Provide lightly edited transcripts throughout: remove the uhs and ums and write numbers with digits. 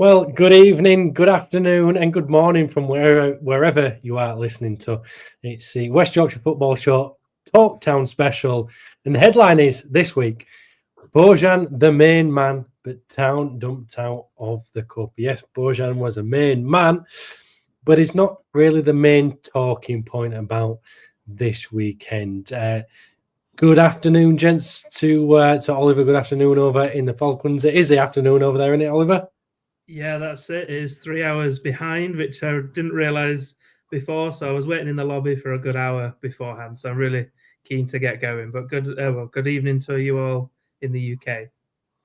Well, good evening, good afternoon, and good morning from wherever you are listening to. It's the West Yorkshire Football Show Talk Town special, and the headline is this week: Bojan, the main man, but Town dumped out of the cup. Yes, Bojan was a main man, but it's not really the main talking point about this weekend. Good afternoon, gents, to Oliver. Good afternoon over in the Falklands. It is the afternoon over there, isn't it, Oliver? Yeah, that's it. It is 3 hours behind, which I didn't realise before. So I was waiting in the lobby for a good hour beforehand. So I'm really keen to get going. But good evening to you all in the UK.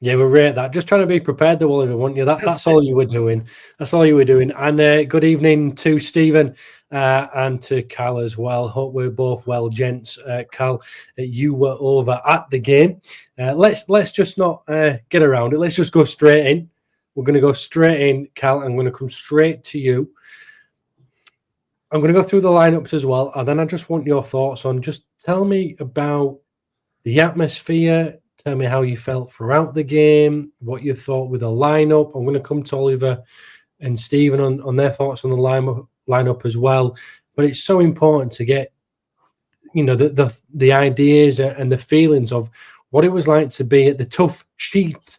Yeah, we're rate that. Just trying to be prepared, though, Oliver, weren't you? That's all you were doing. That's all you were doing. And good evening to Stephen and to Cal as well. Hope we're both well, gents. Cal, you were over at the game. Let's just not get around it. Let's just go straight in. We're going to go straight in, Cal. I'm going to come straight to you. I'm going to go through the lineups as well, and then I just want your thoughts on. Just tell me about the atmosphere. Tell me how you felt throughout the game, what you thought with the lineup. I'm going to come to Oliver and Stephen on their thoughts on the lineup as well. But it's so important to get, the ideas and the feelings of what it was like to be at the Tough Sheet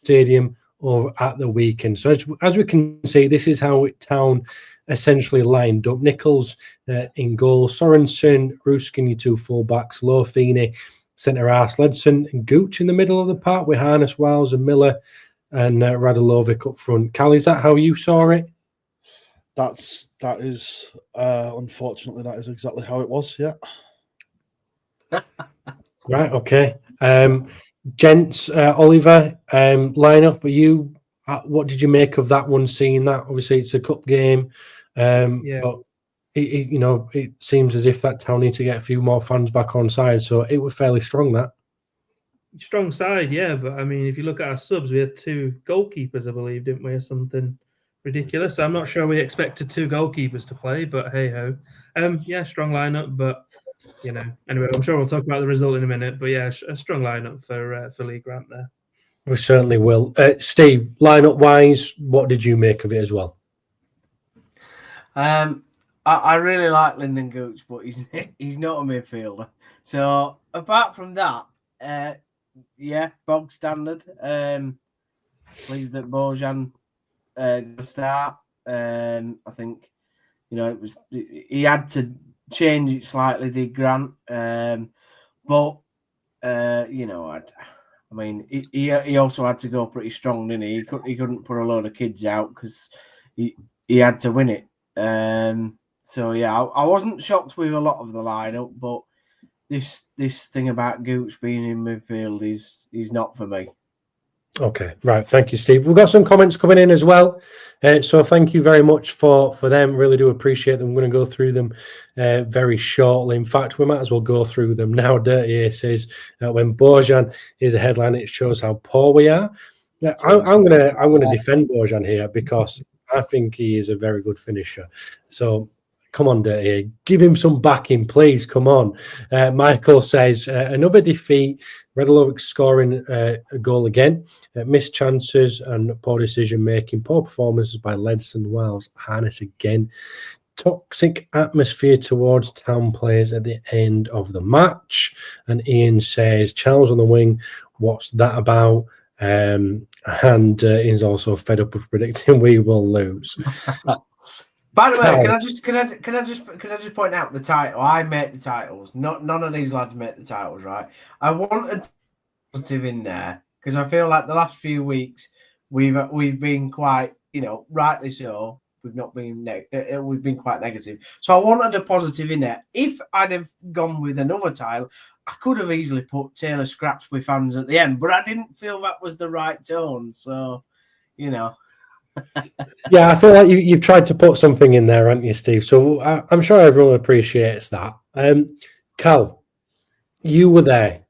Stadium over at the weekend. So as we can see, this is how Town essentially lined up. Nichols in goal, Sorensen, Ruskin, your two fullbacks, Low Feeney, centre half, Ledson and Gooch in the middle of the park with Harness, Wiles and Miller and Radulovic up front. Cal, is that how you saw it? That is unfortunately that is exactly how it was. Yeah. Right. Okay. Gents, Oliver, lineup. Are you? What did you make of that one? Seeing that, obviously, it's a cup game. But it seems as if that Town need to get a few more fans back on side. So it was fairly strong. That strong side, yeah. But I mean, if you look at our subs, we had two goalkeepers, I believe, didn't we, or something ridiculous. I'm not sure we expected two goalkeepers to play, but hey ho. Yeah, strong lineup, but. Anyway, I'm sure we'll talk about the result in a minute. But yeah, a strong lineup for Lee Grant there. We certainly will. Steve, lineup wise, what did you make of it as well? I really like Lyndon Gooch, but he's not a midfielder. So apart from that, bog standard. Believe that Bojan start. I think he had to change it slightly, did Grant, but he also had to go pretty strong, didn't he? He couldn't put a load of kids out because he had to win it. So yeah, I wasn't shocked with a lot of the lineup, but this thing about Gooch being in midfield is not for me. Okay, right. Thank you, Steve. We've got some comments coming in as well. So thank you very much for them. Really do appreciate them. I'm going to go through them very shortly. In fact, we might as well go through them now. Dirty A says when Bojan is a headline, it shows how poor we are. I'm gonna defend Bojan here because I think he is a very good finisher. So come on, Dirty A, give him some backing, please. Come on. Michael says another defeat. Radulovic scoring a goal again. Missed chances and poor decision making. Poor performances by Ledson, Wiles, Harness again. Toxic atmosphere towards Town players at the end of the match. And Ian says Charles on the wing. What's that about? And he's also fed up of predicting we will lose. By the way, can I just point out the title? I make the titles. None of these lads make the titles, right? I wanted positive in there because I feel like the last few weeks we've been quite, rightly so. We've not been we've been quite negative. So I wanted a positive in there. If I'd have gone with another title, I could have easily put Taylor Scraps with fans at the end, but I didn't feel that was the right tone. So, Yeah, I feel like you've tried to put something in there, haven't you, Steve? So I'm sure everyone appreciates that. Cal, you were there.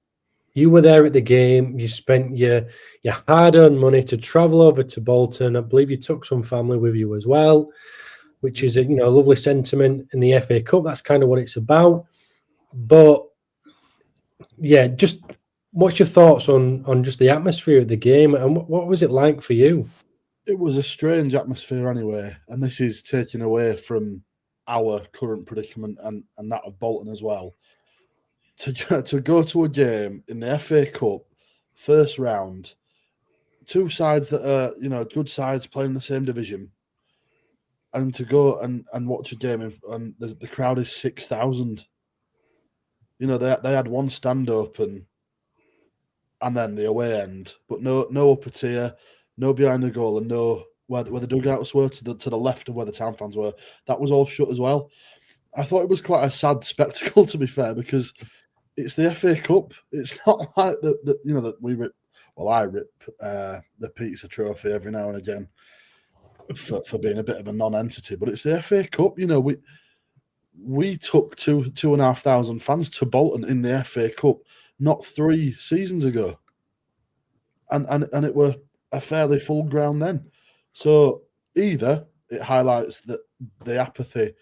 You were there at the game. You spent your hard-earned money to travel over to Bolton. I believe you took some family with you as well, which is a lovely sentiment in the FA Cup. That's kind of what it's about. But yeah, just what's your thoughts on just the atmosphere of the game and what was it like for you? It was a strange atmosphere anyway, and this is taken away from our current predicament and that of Bolton as well. To go to a game in the FA Cup, first round, two sides that are, good sides playing the same division, and to go and watch a game and the crowd is 6,000. They had one stand open and then the away end, but no upper tier, no behind the goal, and no where the dugouts were to the left of where the Town fans were. That was all shut as well. I thought it was quite a sad spectacle, to be fair, because it's the FA Cup. It's not like that we rip. Well, I rip the pizza trophy every now and again for being a bit of a non-entity, but it's the FA Cup. We took 2,500 fans to Bolton in the FA Cup not 3 seasons ago, and it were a fairly full ground then. So either it highlights the apathy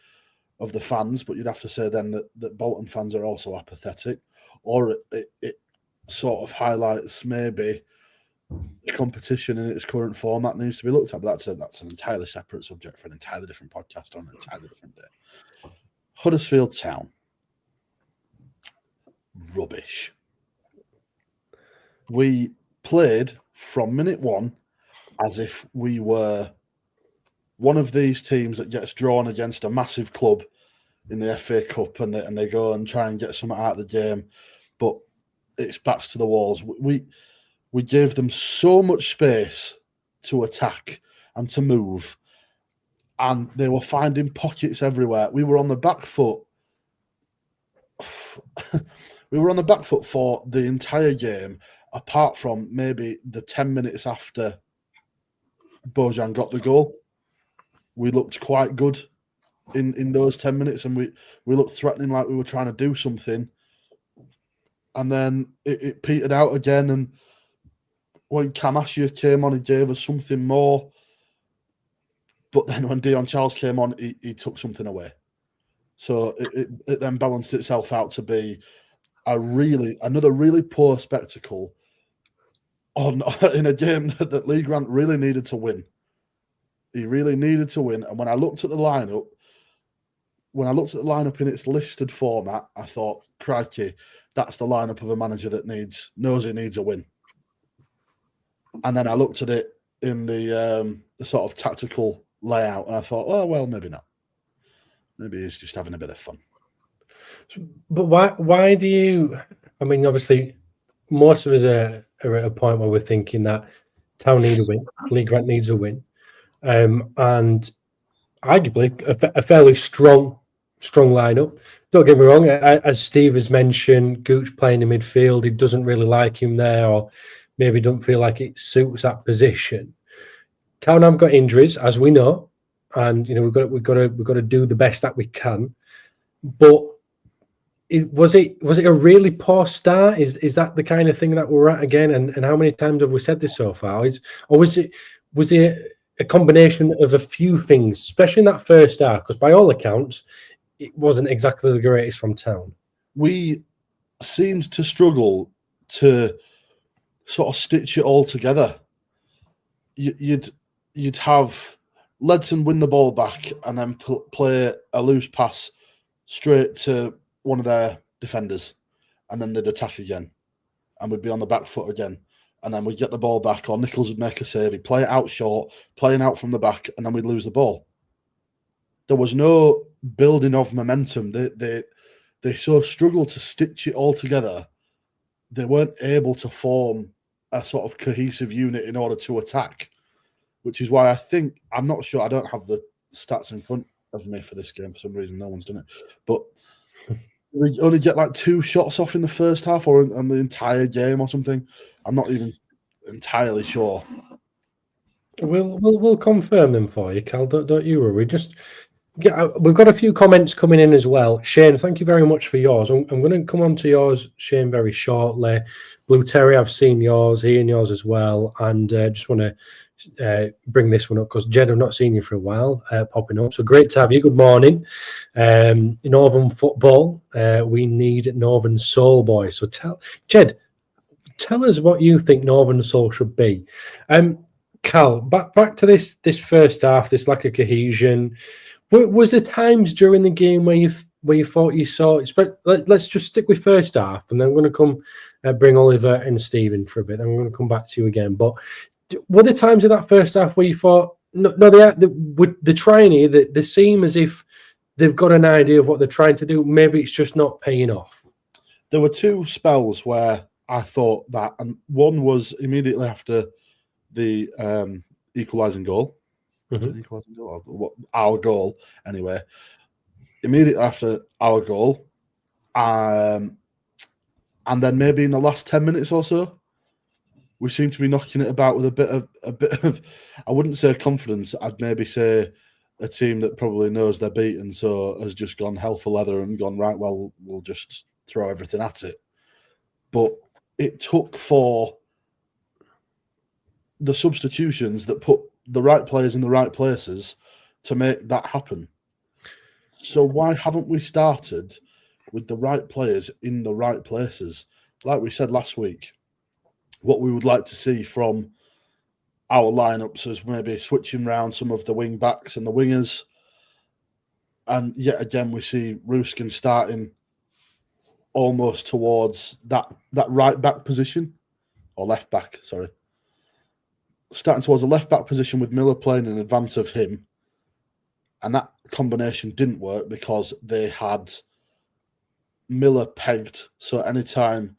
of the fans, but you'd have to say then that Bolton fans are also apathetic, or it sort of highlights maybe the competition in its current format needs to be looked at. But that's an entirely separate subject for an entirely different podcast on an entirely different day. Huddersfield Town. Rubbish. We played from minute one as if we were one of these teams that gets drawn against a massive club in the FA Cup and they go and try and get something out of the game, but it's backs to the walls. We gave them so much space to attack and to move, and they were finding pockets everywhere. We were on the back foot. We were on the back foot for the entire game, apart from maybe the 10 minutes after Bojan got the goal. We looked quite good in those 10 minutes, and we looked threatening, like we were trying to do something. And then it petered out again, and when Kamassia came on, he gave us something more. But then when Dion Charles came on, he took something away. So it then balanced itself out to be another really poor spectacle in a game that Lee Grant really needed to win. He really needed to win. And when I looked at the lineup in its listed format, I thought, crikey, that's the lineup of a manager that knows he needs a win. And then I looked at it in the sort of tactical layout, and I thought, oh well, maybe not. Maybe he's just having a bit of fun. But why do you? I mean, obviously, most of us are at a point where we're thinking that Town need a win, Lee Grant needs a win, and arguably a fairly strong lineup. Don't get me wrong, as Steve has mentioned, Gooch playing in midfield, he doesn't really like him there, or maybe don't feel like it suits that position. Town have got injuries, as we know, and we've got to do the best that we can. But was it a really poor start? Is that the kind of thing that we're at again? And how many times have we said this so far? Was it a combination of a few things, especially in that first half? Because by all accounts, it wasn't exactly the greatest from Town. We seemed to struggle to sort of stitch it all together. You'd have Ledson win the ball back and then play a loose pass straight to one of their defenders, and then they'd attack again, and we'd be on the back foot again, and then we'd get the ball back, or Nichols would make a save, he'd play it out short, playing out from the back, and then we'd lose the ball. There was no building of momentum. They so struggled to stitch it all together. They weren't able to form a sort of cohesive unit in order to attack, which is why I'm not sure, I don't have the stats in front of me for this game for some reason, no one's done it, but we only get like 2 shots off in the first half or in the entire game or something. I'm not even entirely sure. We'll confirm them for you, Cal. Don't you worry. We've got a few comments coming in as well. Shane, thank you very much for yours. I'm going to come on to yours, Shane, very shortly. Blue Terry, I've seen yours, Ian, yours as well, and just want to bring this one up because Jed, I've not seen you for a while popping up. So great to have you. Good morning. Northern football, we need Northern Soul, boys. So Jed, tell us what you think Northern Soul should be. Cal, back to this first half, this lack of cohesion. Was there times during the game where you thought you saw? Let's just stick with first half, and then I'm going to come bring Oliver and Stephen for a bit. Then I'm going to come back to you again. But were there times in that first half where you thought, no, they're trying here. They seem as if they've got an idea of what they're trying to do. Maybe it's just not paying off. There were two spells where I thought that, and one was immediately after the equalising goal. Equalising goal, or our goal, anyway. Immediately after our goal, and then maybe in the last 10 minutes or so, we seem to be knocking it about with a bit of. I wouldn't say confidence. I'd maybe say a team that probably knows they're beaten, so has just gone hell for leather and gone, right, well, we'll just throw everything at it. But it took for the substitutions that put the right players in the right places to make that happen. So why haven't we started with the right players in the right places? Like we said last week, what we would like to see from our lineups is maybe switching around some of the wing backs and the wingers. And yet again, we see Ruskin starting almost towards that right back position, or left back, sorry. Starting towards the left back position with Miller playing in advance of him. And that combination didn't work because they had Miller pegged. So anytime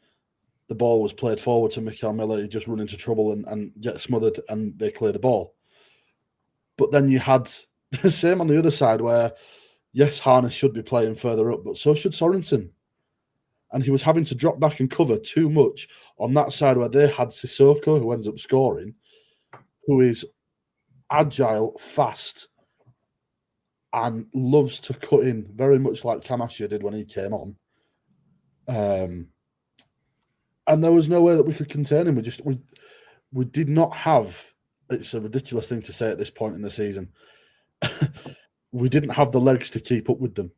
the ball was played forward to Mikael Miller, he'd just run into trouble and get smothered and they clear the ball. But then you had the same on the other side where, yes, Harness should be playing further up, but so should Sorensen. And he was having to drop back and cover too much on that side where they had Sissoko, who ends up scoring, who is agile, fast, and loves to cut in, very much like Camacho did when he came on. And there was no way that we could contain him. We did not have, it's a ridiculous thing to say at this point in the season, we didn't have the legs to keep up with them.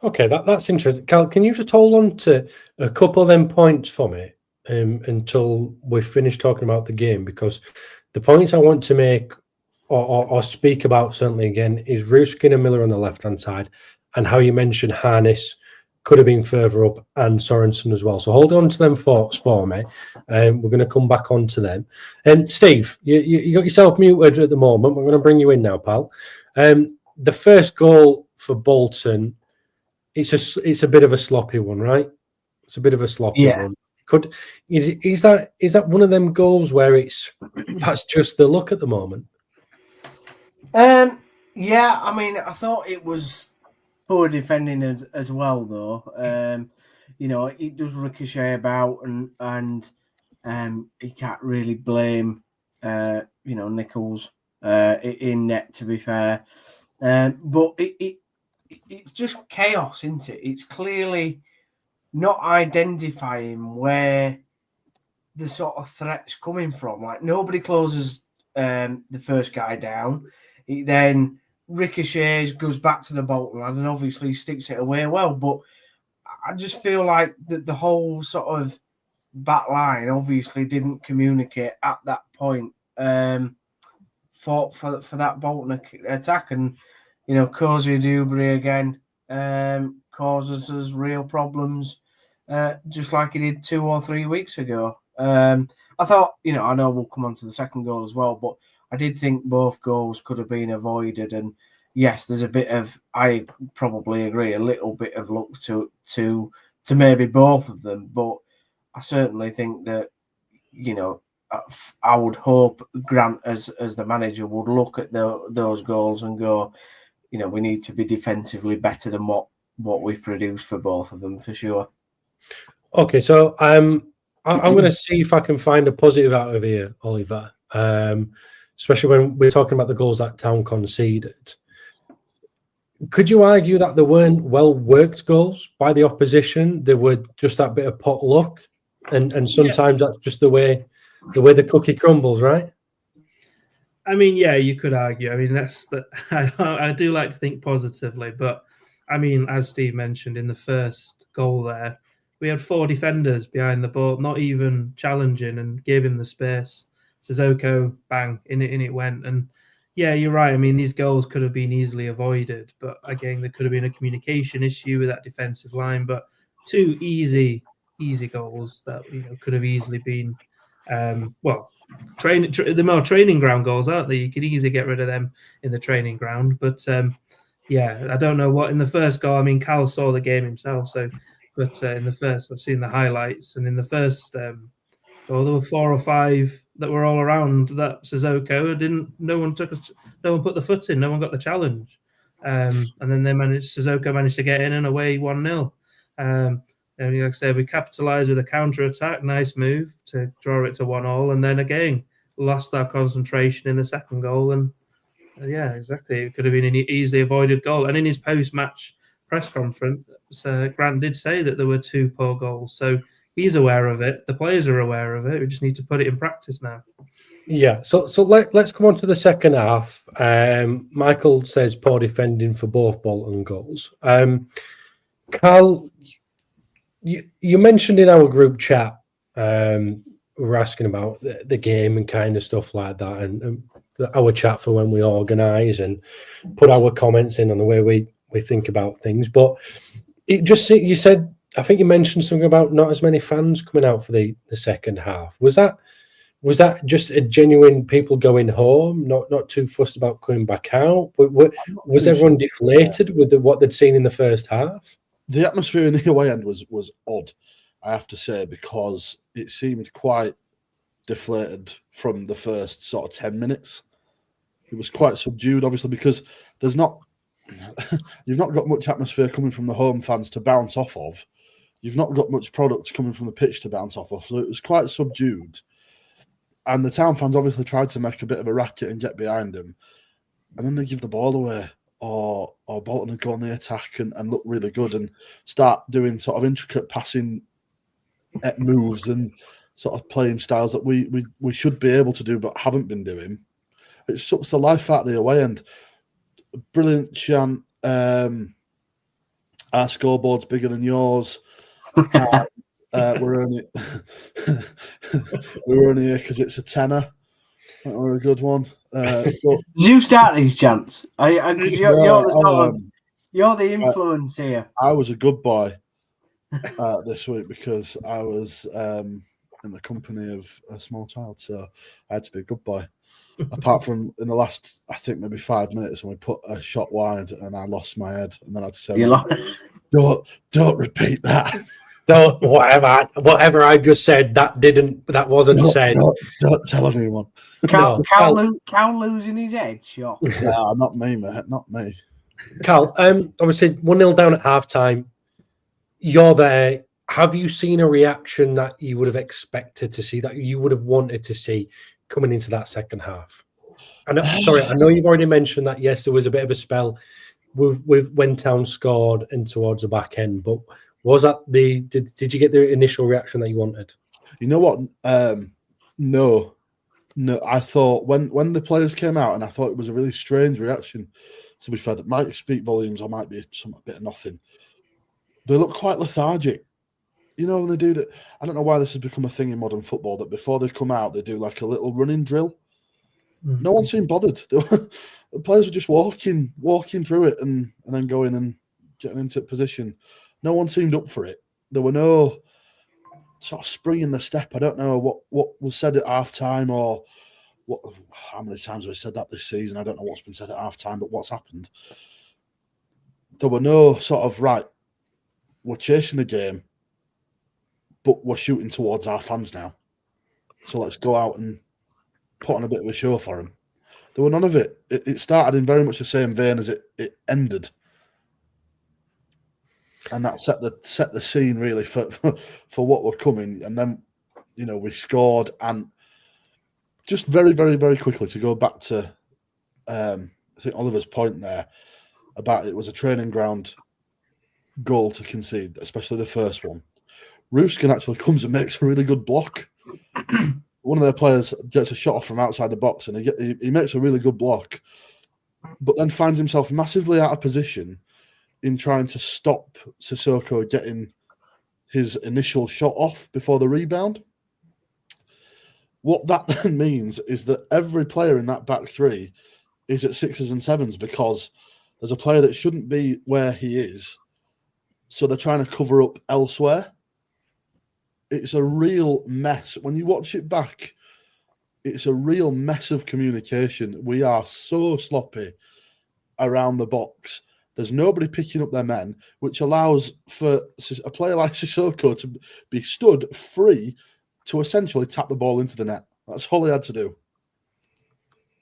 Okay, that's interesting. Cal, can you just hold on to a couple of them points for me until we finish talking about the game? Because the points I want to make or speak about certainly again is Ruskin and Miller on the left-hand side, and how you mentioned Harness could have been further up and Sorensen as well. So hold on to them thoughts for me. We're going to come back on to them. Steve, you got yourself muted at the moment. We're going to bring you in now, pal. The first goal for Bolton, it's a bit of a sloppy one, right? It's a bit of a sloppy one. Is that one of them goals where that's just the luck at the moment? Yeah, I mean, I thought it was poor defending as well, though. It does ricochet about, and you can't really blame Nichols in net, to be fair. But it's just chaos, isn't it? It's clearly not identifying where the sort of threat's coming from. Like, nobody closes the first guy down. It then ricochets, goes back to the Bolton lad, and obviously sticks it away well. But I just feel like the whole sort of back line obviously didn't communicate at that point for that Bolton attack. And, Cozy Dewberry again causes us real problems, just like he did 2 or 3 weeks ago. I thought, I know we'll come on to the second goal as well, but I did think both goals could have been avoided. And yes, there's a bit of, I probably agree, a little bit of luck to maybe both of them. But I certainly think that, I would hope Grant, as the manager, would look at those goals and go, we need to be defensively better than what we've produced for both of them, for sure. Okay, so I'm going to see if I can find a positive out of here, Oliver. Especially when we're talking about the goals that Town conceded. Could you argue that there weren't well-worked goals by the opposition? There were just that bit of pot luck, and sometimes that's just the way the cookie crumbles, right? I mean, yeah, you could argue. I mean, I do like to think positively, but I mean, as Steve mentioned in the first goal there, we had 4 defenders behind the ball, not even challenging, and gave him the space. Sissoko, bang, in it went. And yeah, you're right. I mean, these goals could have been easily avoided, but again, there could have been a communication issue with that defensive line. But two easy goals that could have easily been, the more training ground goals, aren't they? You could easily get rid of them in the training ground. But yeah, I don't know what in the first goal. I mean, Cal saw the game himself, but in the first, I've seen the highlights, and in the first goal, there were 4 or 5 that were all around that Sissoko no one put the foot in, no one got the challenge, and then Sissoko managed to get in and away 1-0. And like I said, we capitalised with a counter attack, nice move to draw it to 1-1, and then again lost our concentration in the second goal, and yeah, exactly, it could have been an easily avoided goal. And in his post-match press conference, Grant did say that there were 2 poor goals, so he's aware of it. The players are aware of it. We just need to put it in practice now. Yeah, so let's come on to the second half. Michael says poor defending for both Bolton goals. Cal, you mentioned in our group chat, we were asking about the game and kind of stuff like that, and our chat for when we organise and put our comments in on the way we think about things. But you said, I think you mentioned something about not as many fans coming out for the second half. Was that just a genuine people going home, not too fussed about coming back out? Was everyone deflated with what they'd seen in the first half? The atmosphere in the away end was odd, I have to say, because it seemed quite deflated from the first sort of 10 minutes. It was quite subdued, obviously, because you've not got much atmosphere coming from the home fans to bounce off of. You've not got much product coming from the pitch to bounce off of, so it was quite subdued. And the Town fans obviously tried to make a bit of a racket and get behind them, and then they give the ball away, or Bolton would go on the attack and look really good and start doing sort of intricate passing moves and sort of playing styles that we should be able to do but haven't been doing. It sucks the life out of the away end. Brilliant chant. Our scoreboard's bigger than yours. We're only here because it's a tenner. Or a good one. Did you start these chants? You're the influence here. I was a good boy this week because I was in the company of a small child, so I had to be a good boy. Apart from in the last, I think maybe 5 minutes, when we put a shot wide and I lost my head, and then I had to say, "Don't repeat that." Don't whatever I just said. That wasn't said. Don't tell anyone. Cal losing his head shot. Nah, not me, mate. Not me. Cal, obviously 1-0 down at half time. You're there. Have you seen a reaction that you would have expected to see, that you would have wanted to see coming into that second half? I know you've already mentioned that, yes, there was a bit of a spell with when Town scored and towards the back end, but was that did you get the initial reaction that you wanted? You know what? No. I thought when the players came out, and I thought it was a really strange reaction, to be fair, that might speak volumes or might be a bit of nothing. They look quite lethargic. You know, when they do that, I don't know why this has become a thing in modern football, that before they come out, they do like a little running drill. Mm-hmm. No one seemed bothered. The players were just walking through it and then going and getting into position. No one seemed up for it. There were no sort of spring in the step. I don't know what was said at half time, or how many times we said that this season. I don't know what's been said at half time, but what's happened. There were no sort of, right, we're chasing the game, but we're shooting towards our fans now. So let's go out and put on a bit of a show for them. There were none of it. It started in very much the same vein as it ended. And that set the scene really for what were coming. And then, we scored. And just very, very, very quickly, to go back to, I think Oliver's point there about it was a training ground goal to concede, especially the first one. Ruskin actually comes and makes a really good block. One of their players gets a shot off from outside the box, and he makes a really good block, but then finds himself massively out of position in trying to stop Sissoko getting his initial shot off before the rebound. What that then means is that every player in that back three is at 6s and 7s because there's a player that shouldn't be where he is, so they're trying to cover up elsewhere. It's a real mess. When you watch it back, it's a real mess of communication. We are so sloppy around the box. There's nobody picking up their men, which allows for a player like Sissoko to be stood free to essentially tap the ball into the net. That's all he had to do.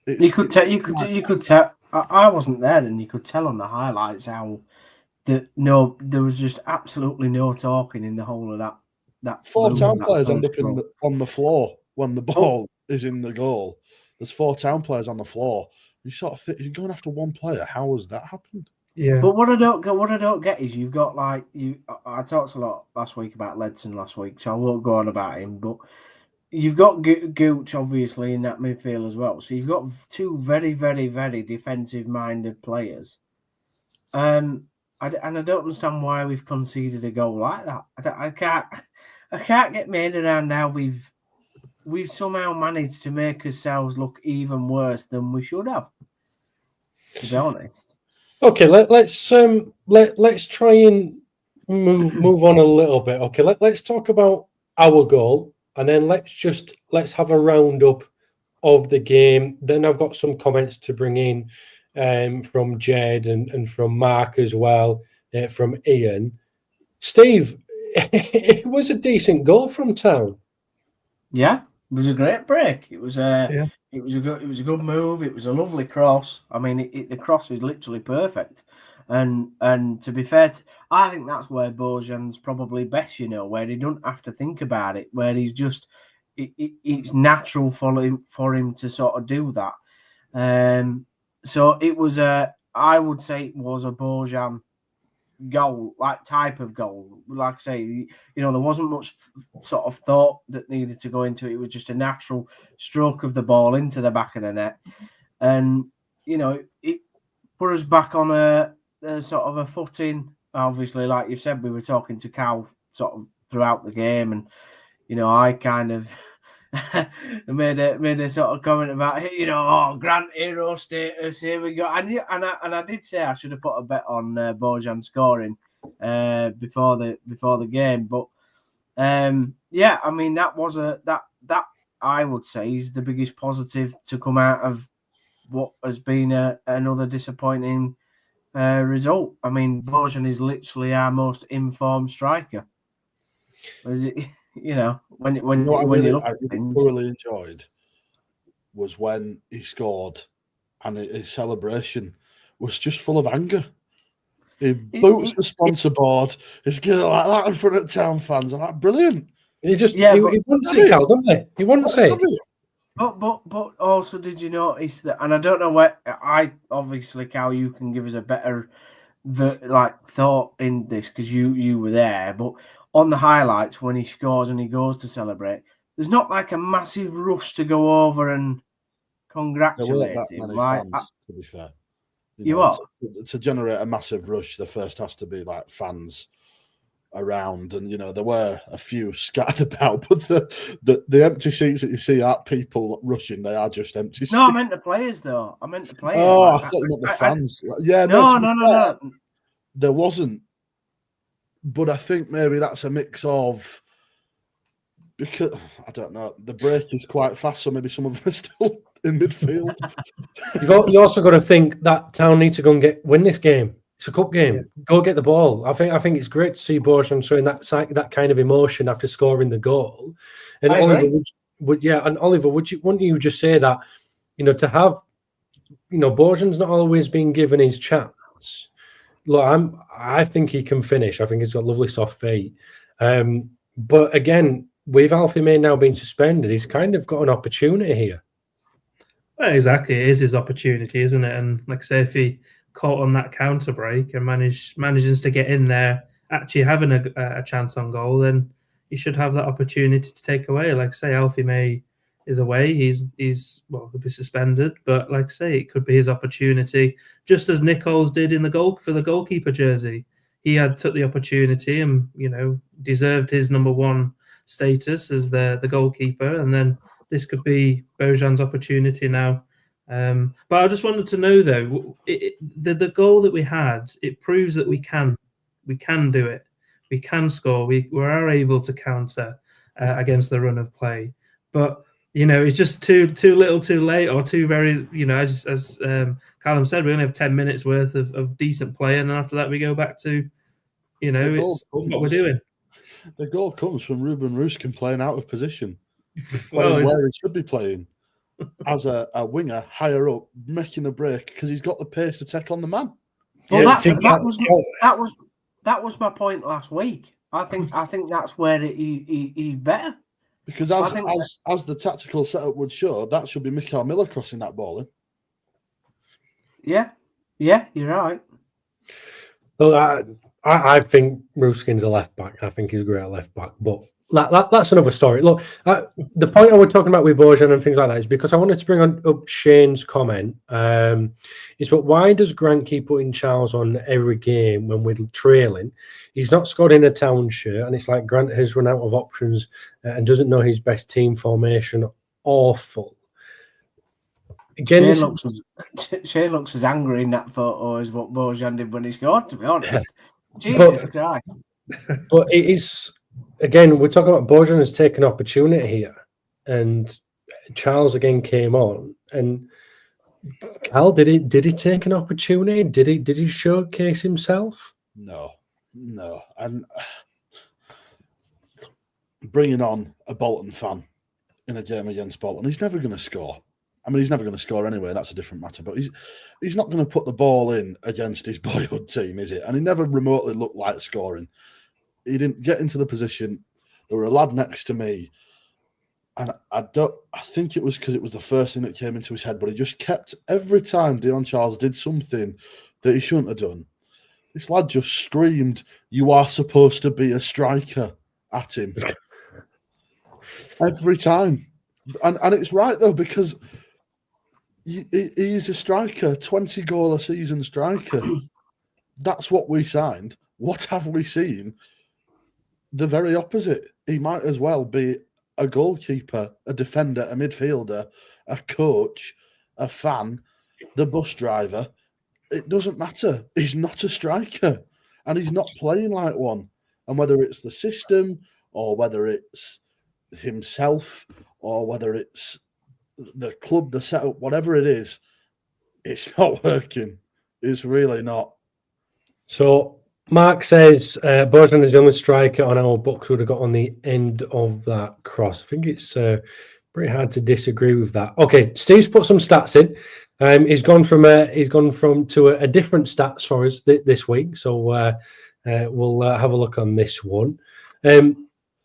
You could tell. I wasn't there, and you could tell on the highlights how there was just absolutely no talking in the whole of that. 4 Town players end up on the floor when the ball is in the goal. There's 4 Town players on the floor. You sort of think you're going after one player. How has that happened? Yeah. But what I don't get is you've got like you. I talked a lot last week about Ledson last week, so I won't go on about him. But you've got Gooch obviously in that midfield as well. So you've got 2 very, very, very defensive-minded players. And I don't understand why we've conceded a goal like that. I can't get my head around how we've somehow managed to make ourselves look even worse than we should have. To be honest. Okay, let's try and move on a little bit. Okay, let's talk about our goal, and then let's have a roundup of the game. Then I've got some comments to bring in from Jed and from Mark as well, from Ian. Steve, it was a decent goal from Town. Yeah, it was a great break. It was a good move. It was a lovely cross. I mean, the cross is literally perfect. And to be fair, I think that's where Bojan's probably best. Where he don't have to think about it. Where he's just it's natural for him to sort of do that. So it was I would say it was a Bojan goal, like type of goal. Like I say, there wasn't much sort of thought that needed to go into it. It was just a natural stroke of the ball into the back of the net, and it put us back on a sort of a footing. Obviously, like you said, we were talking to Cal sort of throughout the game, and I kind of made a sort of comment about Grant hero status. Here we go, and I did say I should have put a bet on Bojan scoring before the game, but yeah, I mean that was that I would say is the biggest positive to come out of what has been another disappointing result. I mean, Bojan is literally our most informed striker. Is it? When you look at things, thoroughly enjoyed was when he scored, and his celebration was just full of anger. He boots the sponsor board. He's getting like that in front of Town fans. I'm like, brilliant. He wouldn't say Cal, didn't he? He wouldn't say. But also, did you notice that? And I don't know where obviously, Cal, you can give us a better thought in this because you were there, but. On the highlights, when he scores and he goes to celebrate, there's not like a massive rush to go over and congratulate him. Fans, to be fair, to generate a massive rush, there first has to be like fans around, and there were a few scattered about, but the empty seats that you see aren't people rushing; they are just empty seats. No, I meant the players, though. I meant the players. Oh, I thought you meant the fans. No. There wasn't. But I think maybe that's a mix of, because I don't know, the break is quite fast, so maybe some of them are still in midfield. You also got to think that Town need to go and win this game. It's a cup game. Yeah. Go get the ball. I think it's great to see Bojan showing that kind of emotion after scoring the goal. And Oliver, wouldn't you just say that to have Bojan's not always been given his chance. Look, I think he can finish. I think he's got lovely soft feet. But again, with Alfie May now being suspended, he's kind of got an opportunity here. Well, exactly. It is his opportunity, isn't it? And like I say, if he caught on that counter break and manages to get in there, actually having a chance on goal, then he should have that opportunity to take away. Like I say, Alfie May is away. He'll be suspended, but like I say, it could be his opportunity, just as Nichols did in for the goalkeeper jersey. He took the opportunity and deserved his number 1 status as the goalkeeper, and then this could be Bojan's opportunity now. But I just wanted to know though, the goal that we had, it proves that we can do it. We can score. We are able to counter against the run of play. But it's just too little, too late, or too very. As Callum said, we only have 10 minutes worth of decent play, and then after that we go back to, it's what we're doing. The goal comes from Ruben Ruskin playing out of position, Well, where he should be playing as a winger higher up, making the break because he's got the pace to take on the man. Well, that was my point last week. I think that's where he's better. Because as the tactical setup would show, that should be Mikael Miller crossing that ball in. Yeah, you're right. Well, I think Ruskin's a left back. I think he's a great left back, but that's another story. Look, the point I was talking about with Bojan and things like that is because I wanted to bring up Shane's comment. Is but why does Grant keep putting Charles on every game when we're trailing? He's not scored in a Town shirt, and it's like Grant has run out of options and doesn't know his best team formation. Awful. Again, Shane looks as angry in that photo as what Bojan did when he scored, to be honest. Jesus Christ. But it is, again, we're talking about Bojan has taken opportunity here, and Charles again came on. And Cal, did he take an opportunity? Did he showcase himself? No. And bringing on a Bolton fan in a game against Bolton, he's never going to score. I mean, he's never going to score anyway. That's a different matter. But he's not going to put the ball in against his boyhood team, is it? And he never remotely looked like scoring. He didn't get into the position. There were a lad next to me, and I think it was because it was the first thing that came into his head. But he just kept, every time Dion Charles did something that he shouldn't have done, this lad just screamed, "You are supposed to be a striker," at him every time. And it's right though, because he's a striker, 20 goal a season striker. That's what we signed. What have we seen? The very opposite. He might as well be a goalkeeper, a defender, a midfielder, a coach, a fan, the bus driver. It doesn't matter. He's not a striker, and he's not playing like one. And whether it's the system, or whether it's himself, or whether it's the club, the setup, whatever it is, it's not working. It's really not. So Mark says Bojan is the only striker on our books who would have got on the end of that cross. I think it's pretty hard to disagree with that. Okay, Steve's put some stats in. He's gone from to a different stats for us this week. So we'll have a look on this one.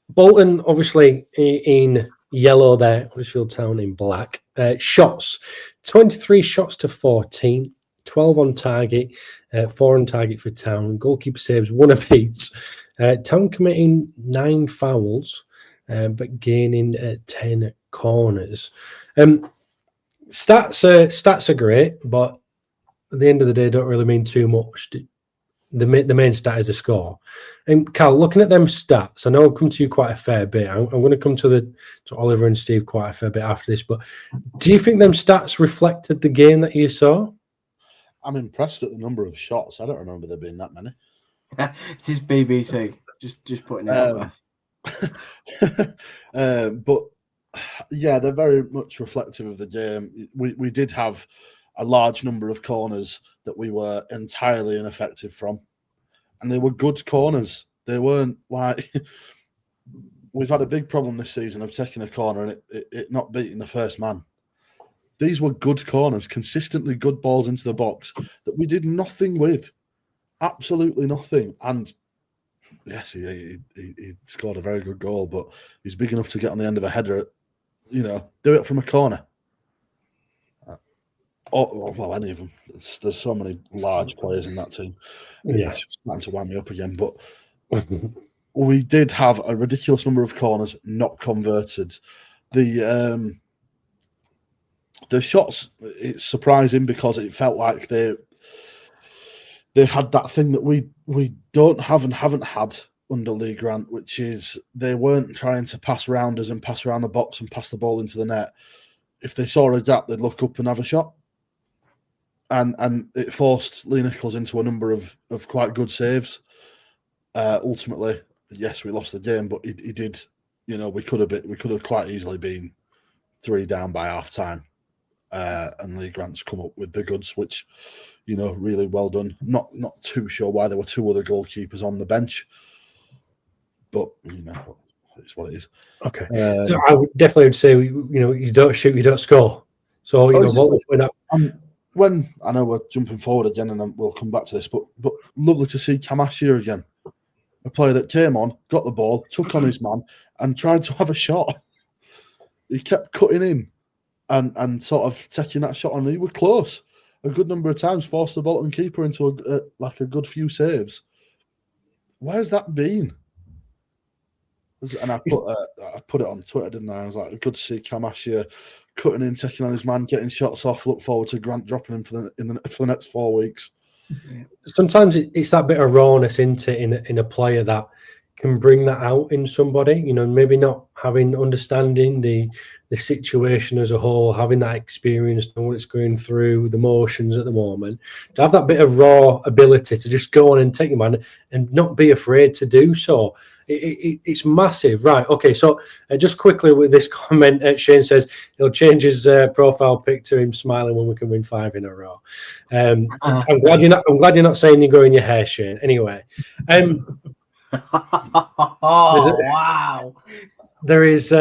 Bolton, obviously, in yellow there, Huddersfield Town in black. Shots, 23 shots to 14, 12 on target, 4 on target for Town. Goalkeeper saves 1 apiece. Town committing 9 fouls, but gaining 10 corners. Stats are great, but at the end of the day, don't really mean too much. The main stat is a score. And Cal, looking at them stats, I know I'll come to you quite a fair bit. I'm going to come to Oliver and Steve quite a fair bit after this. But do you think them stats reflected the game that you saw? I'm impressed at the number of shots. I don't remember there being that many. Just BBC. Just putting it out there. But yeah, they're very much reflective of the game. We did have a large number of corners that we were entirely ineffective from. And they were good corners. They weren't like... We've had a big problem this season of taking a corner and it not beating the first man. These were good corners, consistently good balls into the box that we did nothing with. Absolutely nothing. And yes, he scored a very good goal, but he's big enough to get on the end of a header. Do it from a corner. Well, any of them. There's so many large players in that team. Yeah. It's starting to wind me up again. But we did have a ridiculous number of corners not converted. The shots, it's surprising because it felt like they had that thing that we don't have and haven't had under Lee Grant, which is they weren't trying to pass rounders and pass around the box and pass the ball into the net. If they saw a gap, they'd look up and have a shot. And it forced Lee Nichols into a number of quite good saves. Ultimately, yes, we lost the game, but he did. We could have quite easily been 3 down by half time. And Lee Grant's come up with the goods, which, really well done. Not too sure why there were 2 other goalkeepers on the bench, but it's what it is. Okay, I would definitely say you don't shoot, you don't score. So when I know we're jumping forward again, and we'll come back to this, but lovely to see Kamashia again, a player that came on, got the ball, took on his man, and tried to have a shot. He kept cutting in and sort of taking that shot on. He was close a good number of times, forced the Bolton keeper into a good few saves. Where's that been? And I put it on Twitter, didn't I? I was like, good to see Kamashia cutting in, taking on his man, getting shots off. Look forward to Grant dropping him for the next 4 weeks. Sometimes it's that bit of rawness in a player that can bring that out in somebody. Maybe not understanding the situation as a whole, having that experience, know what it's going through, the motions at the moment, to have that bit of raw ability to just go on and take your man and not be afraid to do so. It's massive. Right, okay, so just quickly with this comment, Shane says he'll change his profile pic to him smiling when we can win 5 in a row. I'm glad you're not saying you're growing your hair, Shane. Anyway, wow. There's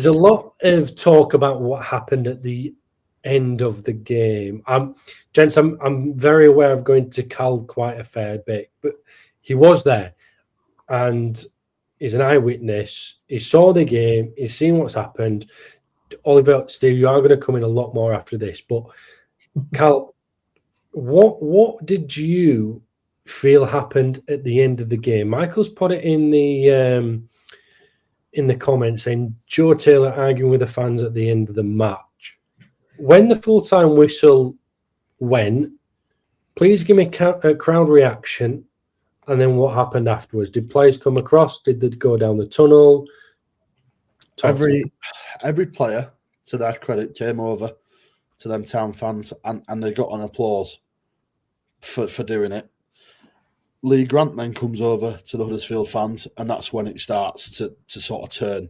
a lot of talk about what happened at the end of the game. Gents, I'm very aware of going to Cal quite a fair bit, but he was there. And he's an eyewitness. He saw the game. He's seen what's happened. Oliver, Steve, you are going to come in a lot more after this. But Cal, what did you feel happened at the end of the game? Michael's put it in the comments saying Joe Taylor arguing with the fans at the end of the match. When the full-time whistle went, please give me a crowd reaction. And then what happened afterwards? Did players come across? Did they go down the tunnel? Every player, to their credit, came over to them Town fans and they got an applause for doing it. Lee Grant then comes over to the Huddersfield fans, and that's when it starts to sort of turn.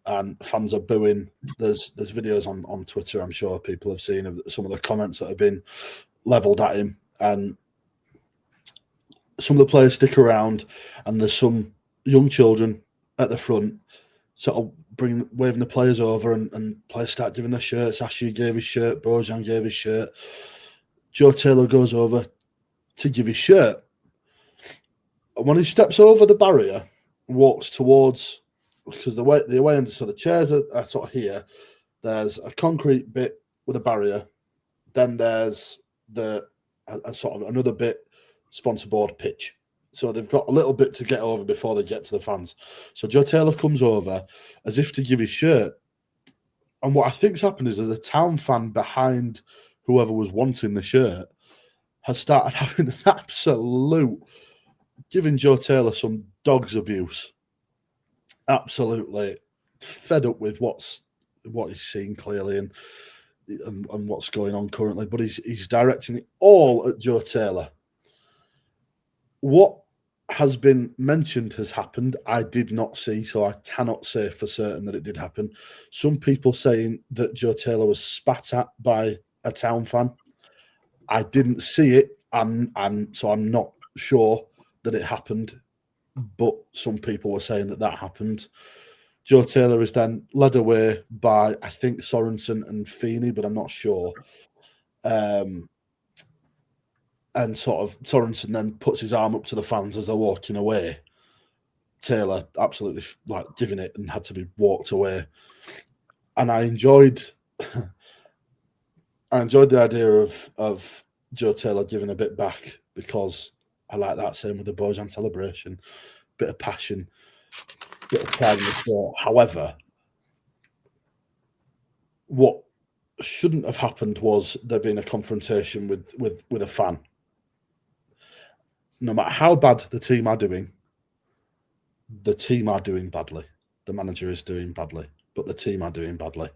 And fans are booing. There's videos on Twitter, I'm sure people have seen, of some of the comments that have been levelled at him. And some of the players stick around, and there's some young children at the front sort of waving the players over, and players start giving their shirts. Ashley gave his shirt, Bojan gave his shirt. Joe Taylor goes over to give his shirt. And when he steps over the barrier, walks towards, because the away end, so the chairs are sort of here. There's a concrete bit with a barrier. Then there's a sort of another bit, sponsor board pitch. So they've got a little bit to get over before they get to the fans. So Joe Taylor comes over as if to give his shirt. And what I think's happened is there's a Town fan behind whoever was wanting the shirt has started having an absolute, giving Joe Taylor some dog's abuse. Absolutely fed up with what he's seen clearly and what's going on currently. But he's directing it all at Joe Taylor. What has been mentioned has happened. I did not see, so I cannot say for certain that it did happen. Some people saying that Joe Taylor was spat at by a Town fan. I didn't see it, so I'm not sure that it happened. But some people were saying that happened. Joe Taylor is then led away by, I think, Sorensen and Feeney, but I'm not sure. And sort of Sorensen then puts his arm up to the fans as they're walking away. Taylor absolutely giving it and had to be walked away. And I enjoyed the idea of Joe Taylor giving a bit back, because I like that. Same with the Bojan celebration, bit of passion, bit of pride in the sport. However, what shouldn't have happened was there being a confrontation with a fan. No matter how bad the team are doing, the team are doing badly. The manager is doing badly, but the team are doing badly,